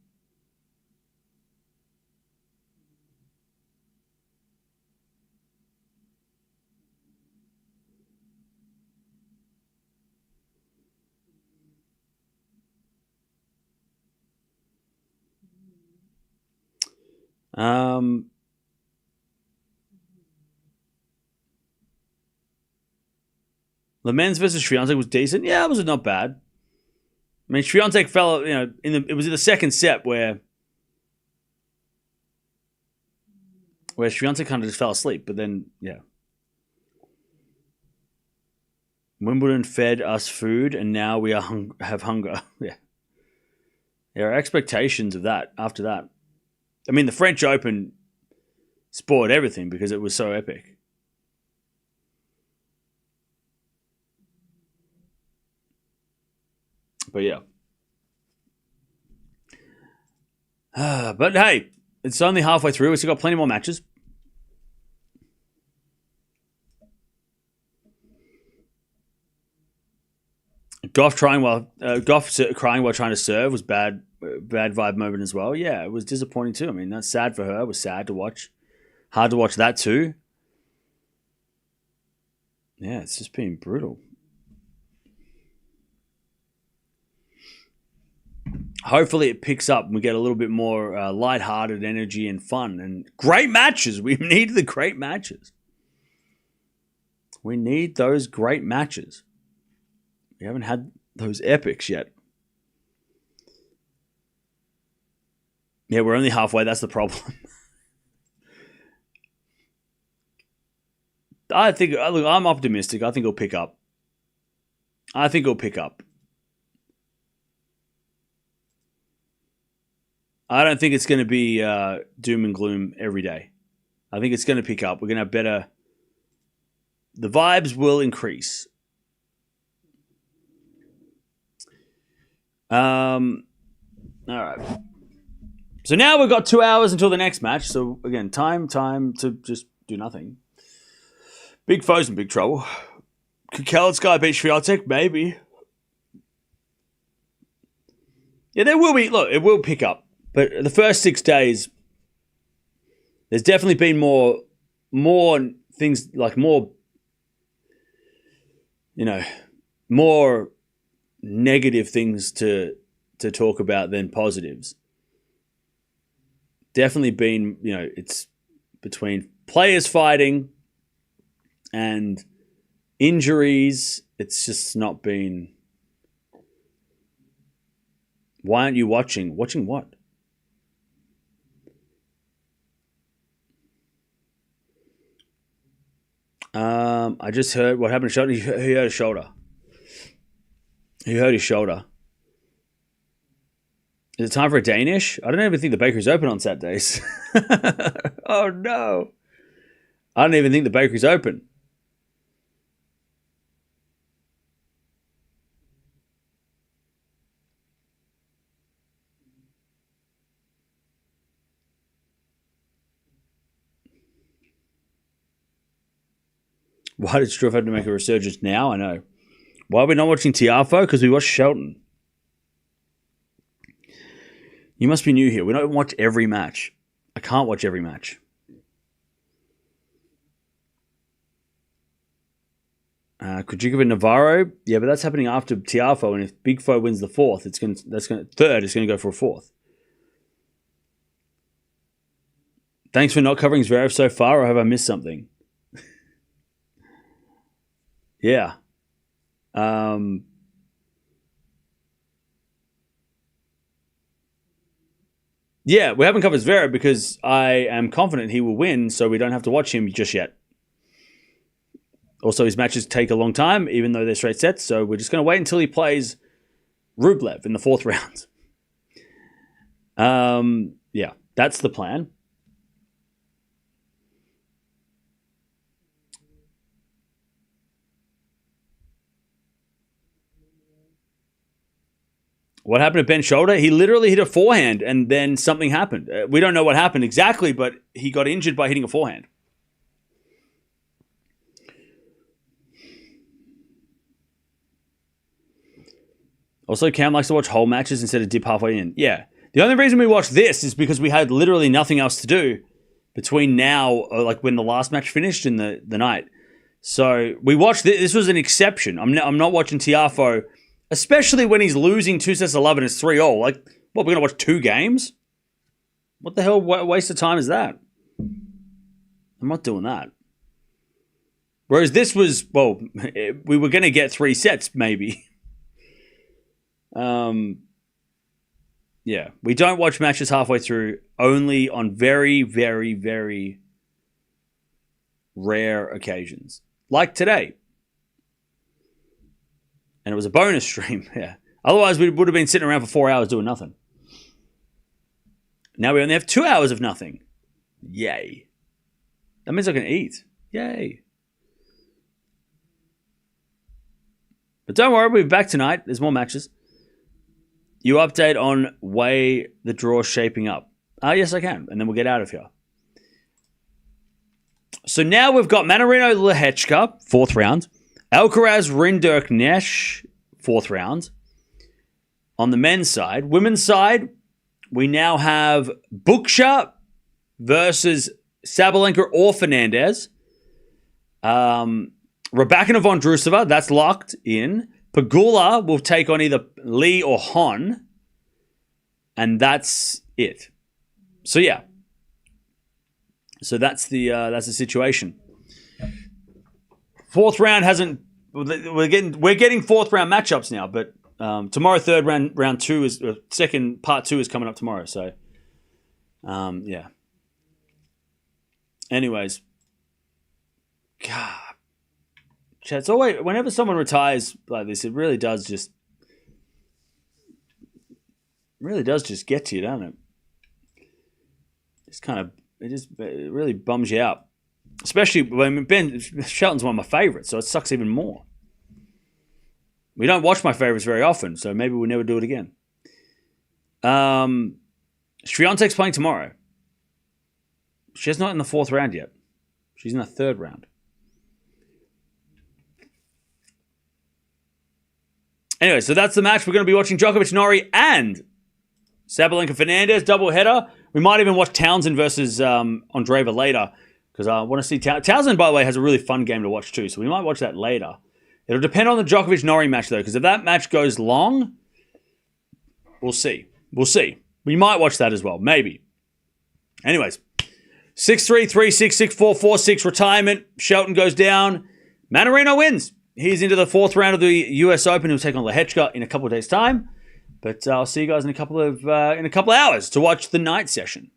Le Mans versus Swiatek was decent. Yeah, it was not bad. I mean, Swiatek fell. It was in the second set where Swiatek kind of just fell asleep. But then, yeah, Wimbledon fed us food, and now we have hunger. Yeah, there are expectations of that after that. I mean, the French Open spoiled everything because it was so epic. But yeah. But hey, it's only halfway through. We've still got plenty more matches. Gauff crying while trying to serve was bad vibe moment as well. Yeah, it was disappointing too. I mean, that's sad for her. It was sad to watch. Hard to watch that too. Yeah, it's just been brutal. Hopefully it picks up and we get a little bit more lighthearted energy and fun and great matches. We need the great matches. We need those great matches. We haven't had those epics yet. Yeah, we're only halfway. That's the problem. Look, I'm optimistic. I think it'll pick up. I don't think it's going to be doom and gloom every day. I think it's going to pick up. We're going to have better. The vibes will increase. All right. So now we've got 2 hours until the next match. So again, time to just do nothing. Big Foe's in big trouble. Could Kalinskaya beat Swiatek? Maybe. Yeah, there will be. Look, it will pick up. But the first 6 days, there's definitely been more things like more negative things to talk about than positives. Definitely been, it's between players fighting and injuries. It's just not been. Why aren't you watching? Watching what? I just heard what happened to Shelton. He hurt his shoulder. Is it time for a Danish? I don't even think the bakery's open on Saturdays. Oh no. I don't even think the bakery's open. Why did Struff have to make a resurgence now? I know. Why are we not watching Tiafoe? Because we watched Shelton. You must be new here. We don't watch every match. I can't watch every match. Kujikovic Navarro, yeah, but that's happening after Tiafoe, and if Big Foe wins the fourth, third. It's going to go for a fourth. Thanks for not covering Zverev so far, or have I missed something? Yeah. Yeah, we haven't covered Zverev because I am confident he will win, so we don't have to watch him just yet. Also, his matches take a long time, even though they're straight sets, so we're just going to wait until he plays Rublev in the 4th round. Yeah, that's the plan. What happened to Ben Shelton? He literally hit a forehand and then something happened. We don't know what happened exactly, but he got injured by hitting a forehand. Also, Cam likes to watch whole matches instead of dip halfway in. Yeah. The only reason we watched this is because we had literally nothing else to do between now, or like when the last match finished in the night. So we watched this. This was an exception. I'm not watching Tiafoe, especially when he's losing 2 sets to love and it's 3-0. Like, what, we're going to watch 2 games? What the hell waste of time is that? I'm not doing that. Whereas this was, well, we were going to get 3 sets, maybe. Yeah, we don't watch matches halfway through, only on very, very, very rare occasions. Like today. And it was a bonus stream, yeah. Otherwise, we would have been sitting around for 4 hours doing nothing. Now we only have 2 hours of nothing. Yay. That means I can eat. Yay. But don't worry, we'll be back tonight. There's more matches. You update on way the draw shaping up. Yes, I can. And then we'll get out of here. So now we've got Mannarino Lehechka, 4th round. Alcaraz Rinderk Nesh, 4th round. On the men's side. Women's side, we now have Buksha versus Sabalenka or Fernandez. Rybakina Vondrousova, that's locked in. Pegula will take on either Lee or Hon. And that's it. So yeah. So that's the situation. 4th round hasn't. We're getting 4th round matchups now, but tomorrow 3rd round 2 is second part 2 is coming up tomorrow. So yeah. Anyways, God, it's always whenever someone retires like this, it really does just get to you, doesn't it? It's kind of it really bums you out. Especially when Ben Shelton's one of my favourites, so it sucks even more. We don't watch my favourites very often, so maybe we'll never do it again. Swiatek's playing tomorrow. She's not in the 4th round yet. She's in the 3rd round. Anyway, so that's the match. We're going to be watching Djokovic, Norrie, and Sabalenka Fernandez double header. We might even watch Townsend versus Andreeva later. Because I want to see Townsend, by the way, has a really fun game to watch too. So we might watch that later. It'll depend on the Djokovic-Norrie match, though. Because if that match goes long, we'll see. We'll see. We might watch that as well. Maybe. Anyways. 6-3, 3-6, 6-4, 4-6 retirement. Shelton goes down. Mannarino wins. He's into the 4th round of the US Open. He'll take on Lehechka in a couple of days' time. But I'll see you guys in a couple of hours to watch the night session.